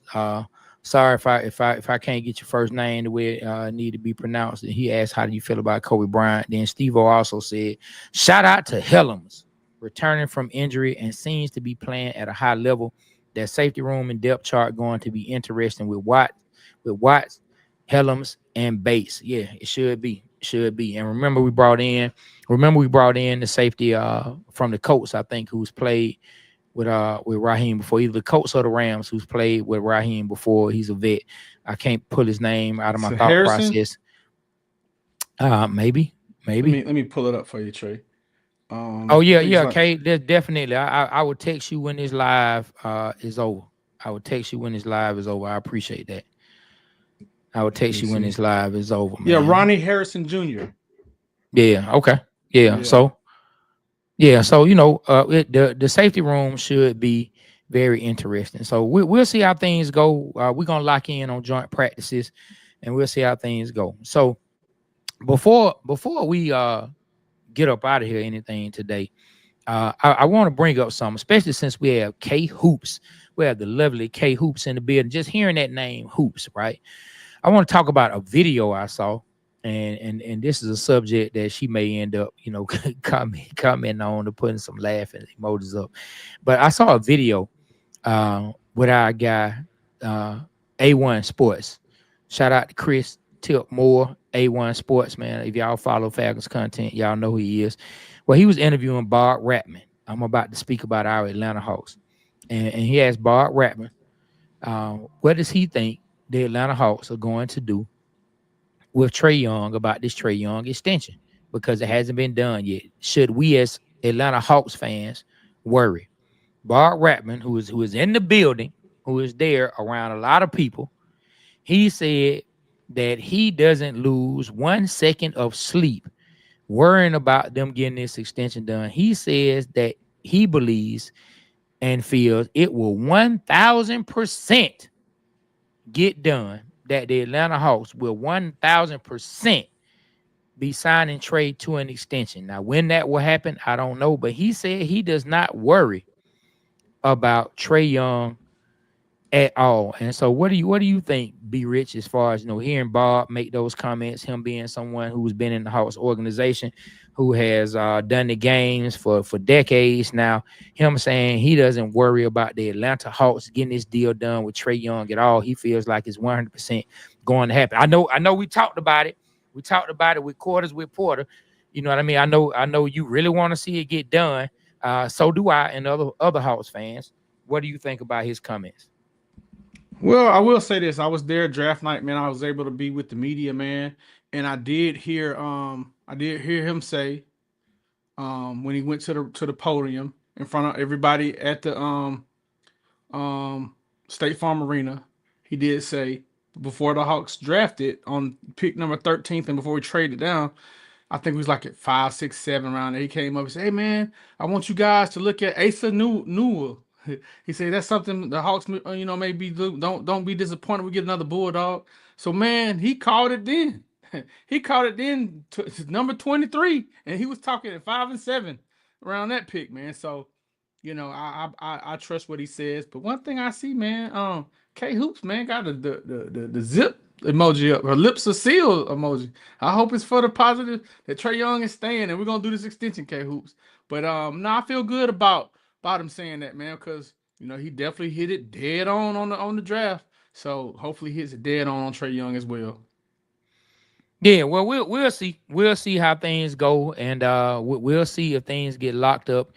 Sorry if I can't get your first name the way it need to be pronounced. And he asked, "How do you feel about Kobe Bryant?" Then Steve O also said, "Shout out to Helms, returning from injury and seems to be playing at a high level. That safety room and depth chart going to be interesting with Watts, Helms, and Bates. Yeah, it should be. And remember we brought in the safety from the Colts, I think, who's played with Raheem before, either the Colts or the Rams, who's played with Raheem before. He's a vet. I can't pull his name out of my So thought Harrison? process. Maybe. Let me pull it up for you, Trey. Oh I yeah, think it's yeah, like Kate. There's definitely. I will text you when this live is over. I will text you when this live is over. I appreciate that. I will let text me you when see. this live is over, Yeah, man. Ronnie Harrison Jr. Yeah. Okay. Yeah. Yeah. So the safety room should be very interesting. So we'll see how things go. We're gonna lock in on joint practices, and we'll see how things go. So before we get up out of here, anything today, I want to bring up something, especially since we have K Hoops. We have the lovely K Hoops in the building. Just hearing that name, Hoops, right? I want to talk about a video I saw, and this is a subject that she may end up, commenting on or putting some laughing emojis up. But I saw a video with our guy A1 Sports. Shout out to Chris Tip Moore, A1 Sports, man. If y'all follow Falcons content, y'all know who he is. Well, he was interviewing Bart Ratman. I'm about to speak about our Atlanta Hawks. And he asked Bart Ratman, what does he think the Atlanta Hawks are going to do with Trey Young about this Trey Young extension? Because it hasn't been done yet. Should we as Atlanta Hawks fans worry? Bart Ratman, who is in the building, who is there around a lot of people, he said that he doesn't lose 1 second of sleep worrying about them getting this extension done. He says that he believes and feels it will 1,000% get done, that the Atlanta Hawks will 1,000% be signing Trey to an extension. Now, when that will happen, I don't know, but he said he does not worry about Trey Young at all. And so what do you think, B Rich, as far as hearing Bob make those comments, him being someone who's been in the Hawks organization, who has done the games for decades now, him saying he doesn't worry about the Atlanta Hawks getting this deal done with Trey Young at all. He feels like it's 100% going to happen. I know we talked about it. We talked about it with Quarters with Porter. You know what I mean? I know you really want to see it get done. So do I, and other Hawks fans. What do you think about his comments? Well, I will say this. I was there draft night, man. I was able to be with the media, man. And I did hear him say when he went to the podium in front of everybody at the State Farm Arena, he did say before the Hawks drafted on pick number 13th and before we traded down, I think it was like at 5, 6, 7 round there, he came up and said, "Hey man, I want you guys to look at Asa Newell." He said that's something the Hawks, maybe don't be disappointed we get another Bulldog. So man, he called it then. He called it then to number 23, and he was talking at 5 and 7 around that pick, man. So, I trust what he says. But one thing I see, man, K Hoops, man, got the zip emoji up, her lips are sealed emoji. I hope it's for the positive that Trey Young is staying, and we're gonna do this extension, K Hoops. But no, I feel good about him saying that, man, because he definitely hit it dead on the draft. So hopefully he hits it dead on Trey Young as well. Yeah, well, we'll see. We'll see how things go, and we'll see if things get locked up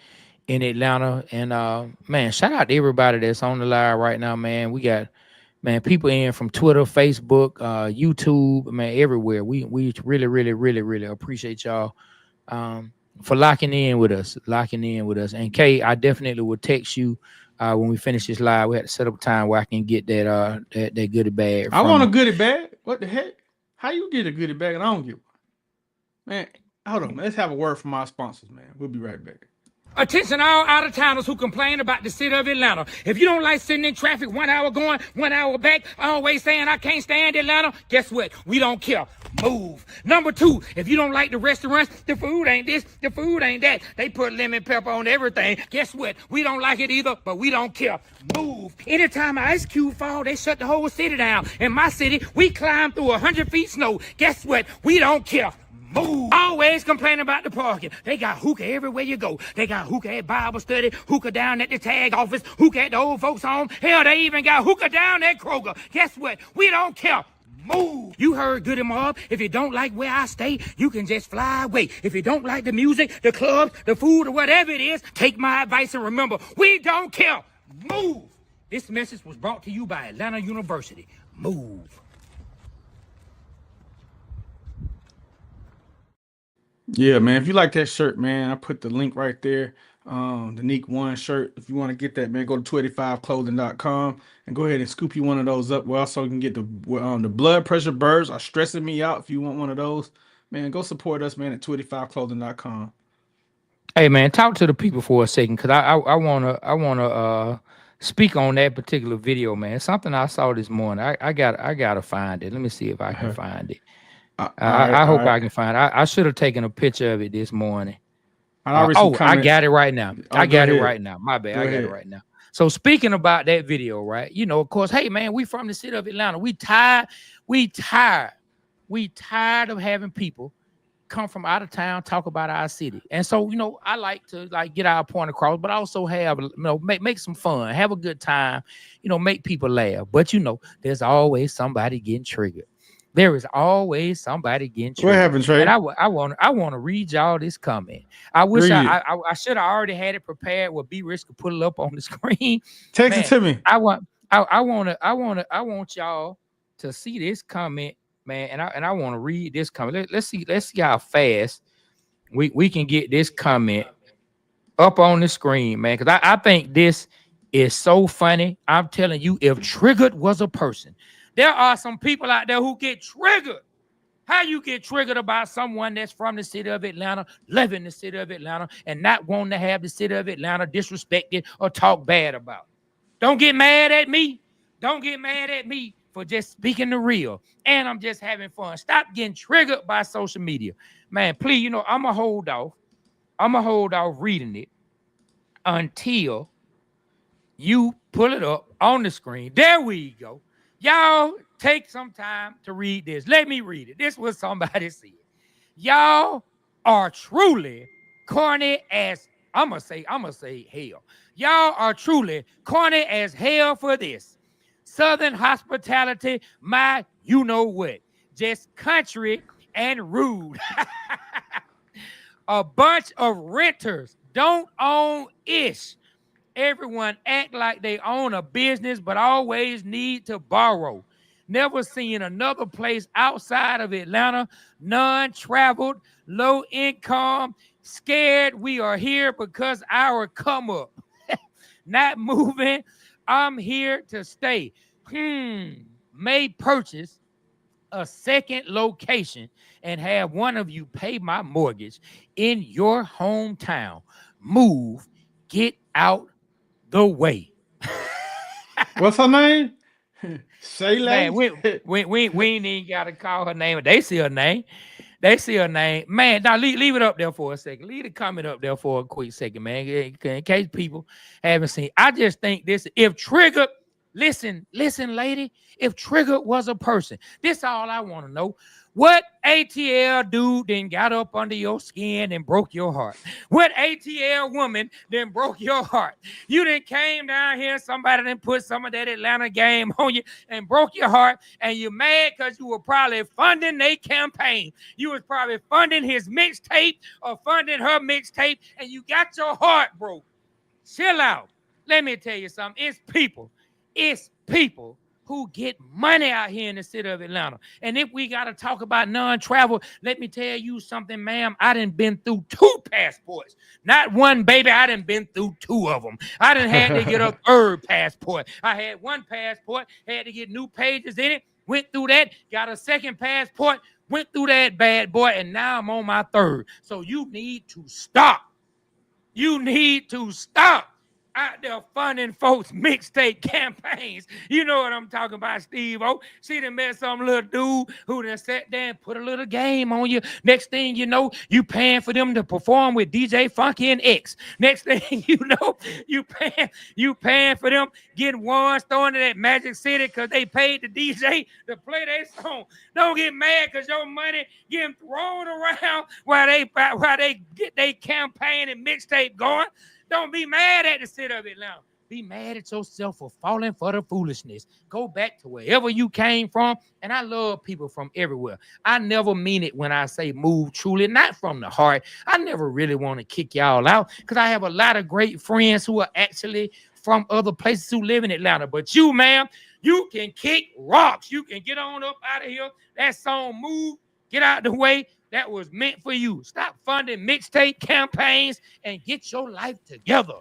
in Atlanta. And man, shout out to everybody that's on the line right now, man. We got people in from Twitter, Facebook, YouTube, man, everywhere. We really, really, really, really appreciate y'all for locking in with us. And Kay, I definitely will text you when we finish this live. We had to set up a time where I can get that goodie bag. I want a goodie bag. What the heck? How you get a goodie bag and I don't get one? Man, hold on. Let's have a word from our sponsors, man. We'll be right back. Attention all out-of-towners who complain about the city of Atlanta. If you don't like sitting in traffic 1 hour going, 1 hour back, always saying I can't stand Atlanta, guess what? We don't care. Move. Number 2, if you don't like the restaurants, the food ain't this, the food ain't that. They put lemon pepper on everything. Guess what? We don't like it either, but we don't care. Move. Anytime an ice cube fall, they shut the whole city down. In my city, we climb through 100 feet snow. Guess what? We don't care. Move. Always complaining about the parking. They got hookah everywhere you go. They got hookah at Bible study, hookah down at the tag office, hookah at the old folks home. Hell, they even got hookah down at Kroger. Guess what? We don't care. Move. You heard Goody Mob. If you don't like where I stay, you can just fly away. If you don't like the music, the clubs, the food, or whatever it is, take my advice and remember, we don't care. Move. This message was brought to you by Atlanta University. Move. Yeah, man. If you like that shirt, man, I put the link right there. The Neek One shirt. If you want to get that, man, go to 285clothing.com and go ahead and scoop you one of those up. We also can get the blood pressure birds are stressing me out. If you want one of those, man, go support us, man, at 285clothing.com. Hey, man, talk to the people for a second, because I wanna speak on that particular video, man. Something I saw this morning. I gotta find it. Let me see if I can find it. I hope I can find it. I should have taken a picture of it this morning. I got it right now. I got it right now. My bad. I got it right now. So speaking about that video, right? Of course, hey man, we from the city of Atlanta. We tired We tired. We tired of having people come from out of town talk about our city. And so, I like to get our point across, but also have, make some fun, have a good time, make people laugh. But there's always somebody getting triggered. There is always somebody getting triggered. What happened, Trey? And I want to read y'all this comment. I wish I should have already had it prepared. Well, B Rich could put it up on the screen. Text it to me. I want y'all to see this comment, man, and I want to read this comment. Let's see how fast we can get this comment up on the screen, man, because I think this is so funny. I'm telling you, if triggered was a person, there are some people out there who get triggered. How you get triggered about someone that's from the city of Atlanta, living in the city of Atlanta, and not wanting to have the city of Atlanta disrespected or talked bad about? Don't get mad at me. Don't get mad at me for just speaking the real. And I'm just having fun. Stop getting triggered by social media. Man, please, I'm going to hold off. I'm going to hold off reading it until you pull it up on the screen. There we go. Y'all take some time to read this. Let me read it. This was somebody said. Y'all are truly corny as, I'm going to say hell. Y'all are truly corny as hell for this. Southern hospitality, my you-know-what. Just country and rude. A bunch of renters don't own ish. Everyone act like they own a business, but always need to borrow. Never seen another place outside of Atlanta. Non-traveled, low income, scared we are here because our come up. Not moving. I'm here to stay. May purchase a second location and have one of you pay my mortgage in your hometown. Move. Get out the way. What's her name? Shayla. We ain't even gotta call her name. They see her name. Man, now leave it up there for a second. Leave the comment up there for a quick second, man. In case people haven't seen. I just think this, if triggered, listen, lady, if triggered was a person, this all I want to know. What ATL dude then got up under your skin and broke your heart? What ATL woman then broke your heart? You then came down here, somebody then put some of that Atlanta game on you and broke your heart, and you're mad because you were probably funding their campaign. You was probably funding his mixtape or funding her mixtape, and you got your heart broke. Chill out. Let me tell you something. It's people who get money out here in the city of Atlanta. And if we got to talk about non-travel, let me tell you something, ma'am. I done been through 2 passports. Not one, baby. I done been through 2 of them. I done had to get a 3rd passport. I had 1 passport, had to get new pages in it, went through that, got a 2nd passport, went through that bad boy, and now I'm on my 3rd. So you need to stop. You need to stop out there funding folks' mixtape campaigns. You know what I'm talking about, Steve-O. See them met some little dude who done sat there and put a little game on you. Next thing you know, you paying for them to perform with DJ Funky and X. Next thing you know, you paying for them getting ones thrown to that Magic City because they paid the DJ to play their song. Don't get mad because your money getting thrown around while they get their campaign and mixtape going. Don't be mad at the city of Atlanta. Be mad at yourself for falling for the foolishness. Go back to wherever you came from. And I love people from everywhere. I never mean it when I say move truly, not from the heart. I never really want to kick y'all out because I have a lot of great friends who are actually from other places who live in Atlanta. But you, ma'am, you can kick rocks. You can get on up out of here. That song, Move, get out the way. That was meant for you. Stop funding mixtape campaigns and get your life together.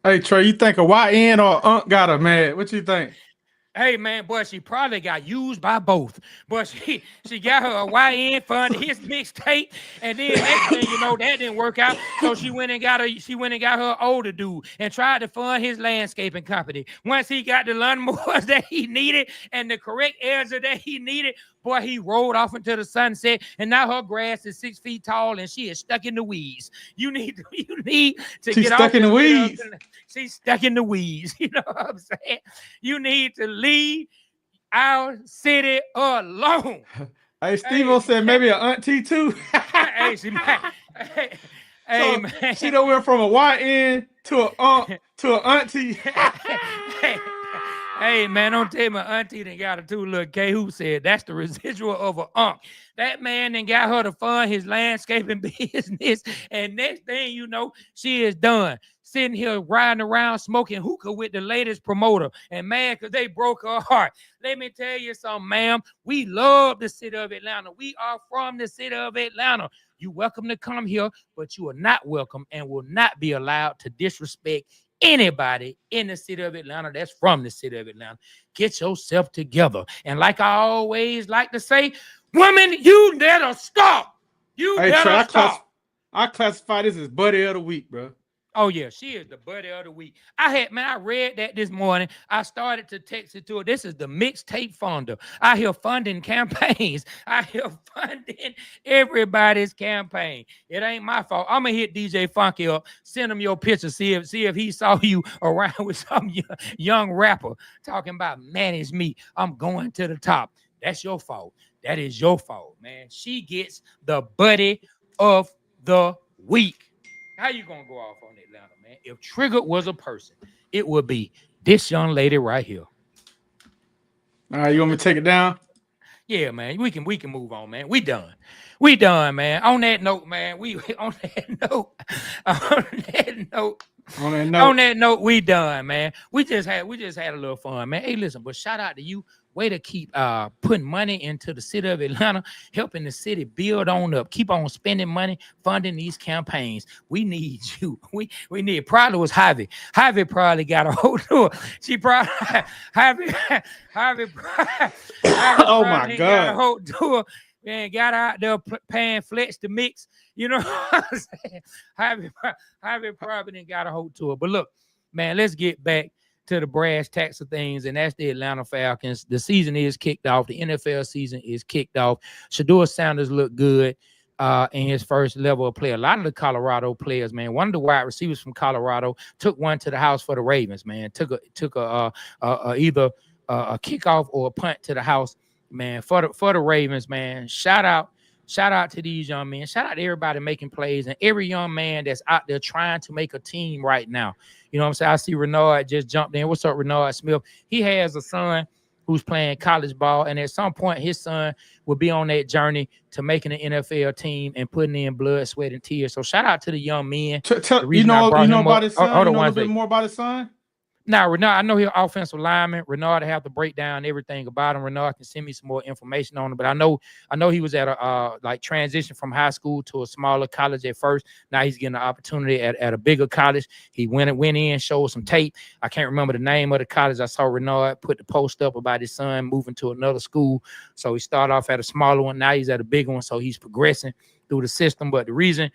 Hey, Trey, you think a YN or Unc got her mad? What you think? Hey, man, boy, she probably got used by both. But she got her a YN fund, his mixtape, and then next thing you know, that didn't work out. So she went and got her older dude and tried to fund his landscaping company. Once he got the lawnmowers that he needed and the correct edges that he needed, boy, he rolled off into the sunset, and now her grass is 6 feet tall, and she is stuck in the weeds. You need to She's get stuck off in the weeds. She's stuck in the weeds. You know what I'm saying? You need to leave our city alone. Hey, Steve-O said maybe an auntie too. Hey, hey, so man. she done went from a YN to an auntie. Hey, man, don't tell me auntie done got a two little K who said that's the residual of an unk. That man then got her to fund his landscaping business. And next thing you know, she is done. Sitting here riding around smoking hookah with the latest promoter. And man, because they broke her heart. Let me tell you something, ma'am. We love the city of Atlanta. We are from the city of Atlanta. You're welcome to come here, but you are not welcome and will not be allowed to disrespect anybody in the city of Atlanta that's from the city of Atlanta. Get yourself together. And like I always like to say, woman, you better stop. You better stop. I classify this as buddy of the week, bro. Oh, yeah, she is the buddy of the week. I read that this morning. I started to text it to her. This is the mixtape funder. I hear funding campaigns. I hear funding everybody's campaign. It ain't my fault. I'm going to hit DJ Funky up, send him your picture, see if he saw you around with some young rapper talking about manage me. I'm going to the top. That's your fault. That is your fault, man. She gets the buddy of the week. How you gonna go off on Atlanta, man? If Trigger was a person, it would be this young lady right here. All right, you want me to take it down? Yeah, man. We can move on, man. We done, man. On that note, man. On that note, we done, man. We just had a little fun, man. Hey, listen, but shout out to you. Way to keep putting money into the city of Atlanta, helping the city build on up. Keep on spending money, funding these campaigns. We need you. We need. Probably was Javi. Javi probably got a hold to her. She probably Javi. Oh my God! Got a hold to her and got out there paying Flex to mix. You know what I'm saying? Javi probably didn't got a hold to her. But look, man, let's get back to the brass tacks of things, and that's the Atlanta Falcons. The season is kicked off. The NFL season is kicked off. Shadur Sanders looked good in his first level of play. A lot of the Colorado players, man, one of the wide receivers from Colorado took one to the house for the Ravens, man. Took either a kickoff or a punt to the house, man, for the Ravens, man. Shout out to these young men. Shout out to everybody making plays and every young man that's out there trying to make a team right now. You know what I'm saying? I see Renard just jumped in. What's up, Renard Smith? He has a son who's playing college ball, and at some point, his son will be on that journey to making an NFL team and putting in blood, sweat, and tears. So shout out to the young men. You know about his son? You know a little bit more about his son? Now, Renard, I know he's an offensive lineman. Renard have to break down everything about him. Renard can send me some more information on him. But I know he was at a transition from high school to a smaller college at first. Now he's getting an opportunity at a bigger college. He went in, showed some tape. I can't remember the name of the college. I saw Renard put the post up about his son moving to another school. So he started off at a smaller one. Now he's at a bigger one. So he's progressing through the system. But the reason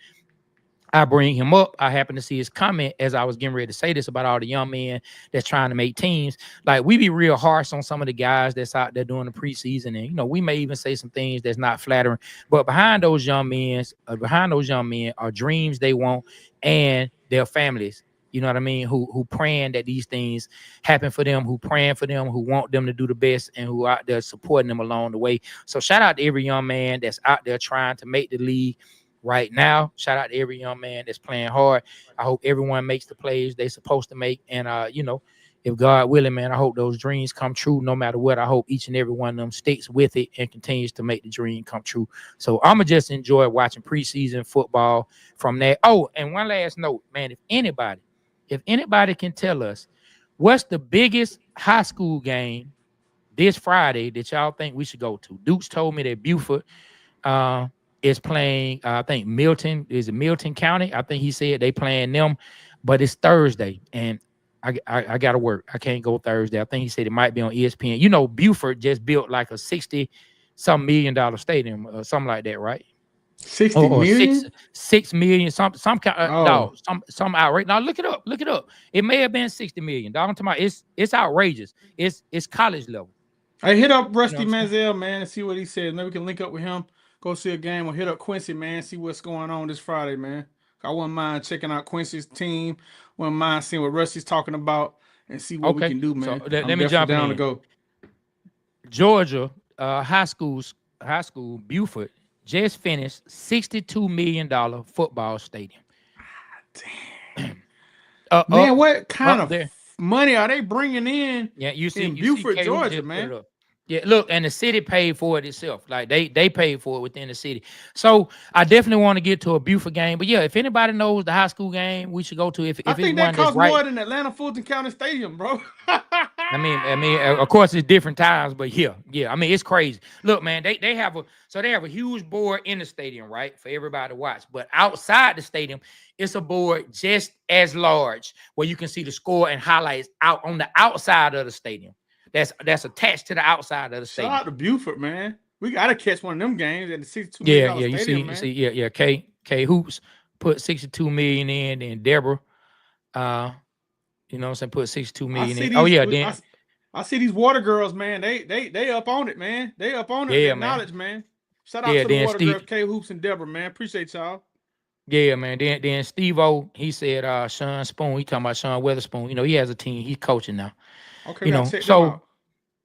I bring him up, I happened to see his comment as I was getting ready to say this about all the young men that's trying to make teams. Like, we be real harsh on some of the guys that's out there doing the preseason, and we may even say some things that's not flattering. But behind those young men are dreams they want and their families. You know what I mean? Who praying that these things happen for them, who praying for them, who want them to do the best, and who out there supporting them along the way. So shout out to every young man that's out there trying to make the league right now. Shout out to every young man that's playing hard. I hope everyone makes the plays they're supposed to make. And, if God willing, man, I hope those dreams come true no matter what. I hope each and every one of them sticks with it and continues to make the dream come true. So I'm going to just enjoy watching preseason football from that. Oh, and one last note, man, if anybody can tell us what's the biggest high school game this Friday that y'all think we should go to. Dukes told me that Buford is playing, I think Milton County. I think he said they playing them, but it's Thursday, and I got to work. I can't go Thursday. I think he said it might be on ESPN. Buford just built like a $60-some million stadium or something like that, right? 60 million? 6 million, some kind of some outrage. Now look it up. It may have been 60 million. Dog, I'm talking about it's outrageous. It's college level. I hit up Rusty Manziel, man, and see what he says. Maybe we can link up with him. Go see a game or hit up Quincy, man. See what's going on this Friday, man. I wouldn't mind checking out Quincy's team. Wouldn't mind seeing what Rusty's talking about and see what we can do, man. So let me jump in. To go. Georgia high school Buford just finished $62 million football stadium. Damn. Man, what kind of there. money are they bringing in? Yeah, you see Buford, K. Georgia, man. Yeah, look, and the city paid for it itself. Like they paid for it within the city. So I definitely want to get to a Buford game. But yeah, if anybody knows the high school game, we should go to. If I it's think one that that's costs right. more than Atlanta Fulton County Stadium, bro. I mean, of course it's different times, but yeah. I mean, it's crazy. Look, man, they have a huge board in the stadium, right, for everybody to watch. But outside the stadium, it's a board just as large where you can see the score and highlights out on the outside of the stadium. That's attached to the outside of the stadium. Shout out to Buford, man. We gotta catch one of them games at the $62 million stadium, man. You see, K Hoops put $62 million in, and Deborah, you know what I'm saying, put $62 million in. I see these water girls, man. They up on it, man. They up on it. Yeah, knowledge, man. Shout out to the water girls, K Hoops and Deborah, man. Appreciate y'all. Yeah, man. Then Steve-O, he said Sean Spoon. He talking about Sean Weatherspoon. You know, he has a team. He's coaching now. Okay, you know, so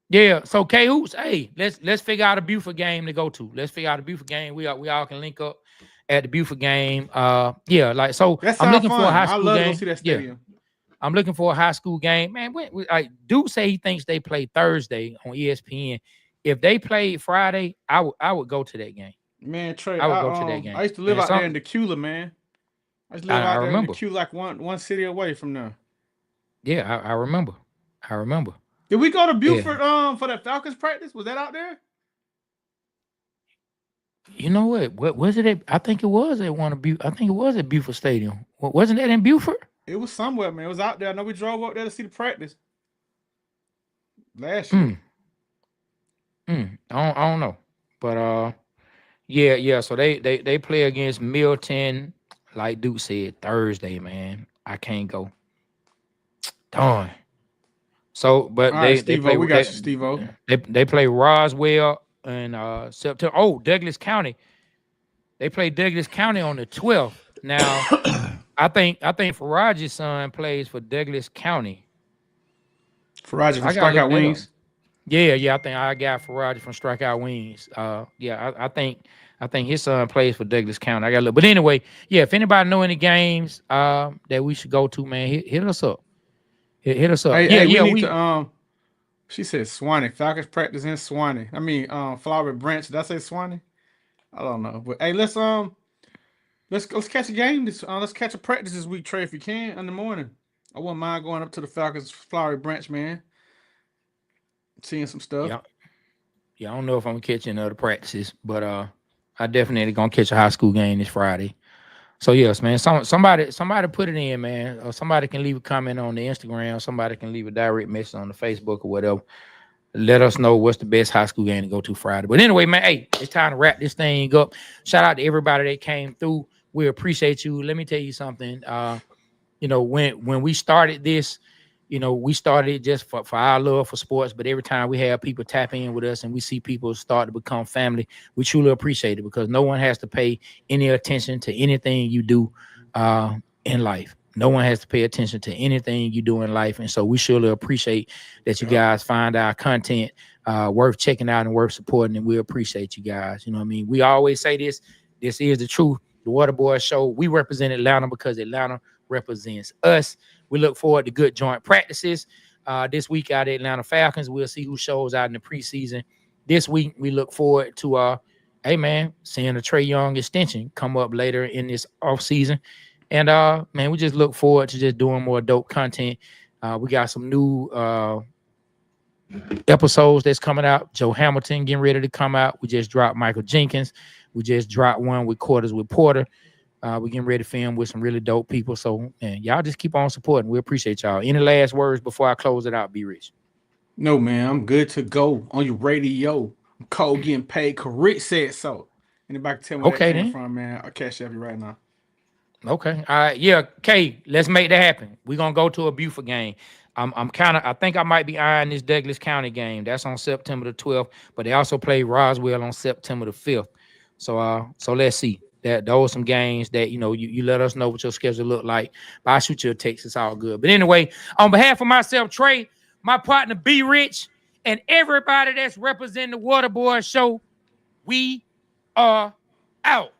yeah. So K Hoops, hey, let's figure out a Buford game to go to. Let's figure out a Buford game. We all can link up at the Buford game. Yeah, like so. I'm looking for a high school game. I love to go see that stadium. Yeah. I'm looking for a high school game, man. Duke say he thinks they play Thursday on ESPN. If they played Friday, I would go to that game. Man, Trey, I would go to that game. I used to live out there in Decula, man. I used to live out there in Decula, like one city away from there. Yeah, I remember. Did we go to Buford for that Falcons practice? Was that out there? You know what was it? I think it was at one of I think it was at Buford Stadium. Wasn't that in Buford? It was somewhere, man. It was out there. I know we drove up there to see the practice last year. I don't know, but yeah. So they play against Milton, like Duke said, Thursday, man. I can't go. Darn. So, but they play. We got you, Steve-O. They play Roswell in September. Oh, Douglas County. They play Douglas County on the 12th. Now, I think Farage's son plays for Douglas County. Farage from Strikeout Wings. Yeah. I think I got Farage from Strikeout Wings. I think his son plays for Douglas County. I got to look. But anyway, yeah. If anybody know any games that we should go to, man, hit us up. Hit us up. We need to. She said Swanee. Falcons practice in Swanee. I mean, Flowery Branch. Did I say Swanee? I don't know. But hey, let's catch a game. Let's catch a practice this week, Trey, if you can, in the morning. I wouldn't mind going up to the Falcons Flowery Branch, man. Seeing some stuff. Yeah, I don't know if I'm gonna catch any other practices, but I definitely gonna catch a high school game this Friday. So yes, man. Somebody put it in, man. Or somebody can leave a comment on the Instagram. Somebody can leave a direct message on the Facebook or whatever. Let us know what's the best high school game to go to Friday. But anyway, man, hey, it's time to wrap this thing up. Shout out to everybody that came through. We appreciate you. Let me tell you something. You know, when we started this, you know, we started just for our love for sports, but every time we have people tap in with us and we see people start to become family, we truly appreciate it because no one has to pay any attention to anything you do in life. No one has to pay attention to anything you do in life. And so we surely appreciate that you guys find our content worth checking out and worth supporting, and we appreciate you guys. You know what I mean? We always say this is the truth. The Water Boy Show, we represent Atlanta because Atlanta represents us. We look forward to good joint practices this week out at Atlanta Falcons. We'll see who shows out in the preseason. This week, we look forward to, seeing a Trey Young extension come up later in this offseason. And, man, we just look forward to just doing more dope content. We got some new episodes that's coming out. Joe Hamilton getting ready to come out. We just dropped Michael Jenkins. We just dropped one with Quarters with Porter. We're getting ready to film with some really dope people. So, man, y'all just keep on supporting. We appreciate y'all. Any last words before I close it out, B Rich? No, man. I'm good to go on your radio. I'm cold getting paid. Correct said so. Anybody can tell me where that came from, man? I'll cash you right now. Okay. All right. Yeah, Kay, let's make that happen. We're going to go to a Buford game. I think I might be eyeing this Douglas County game. That's on September the 12th, but they also play Roswell on September the 5th. So let's see. Those are some games that, you know, you let us know what your schedule look like. But I'll shoot you a text. It's all good. But anyway, on behalf of myself, Trey, my partner, B Rich, and everybody that's representing the Waterboy Show, we are out.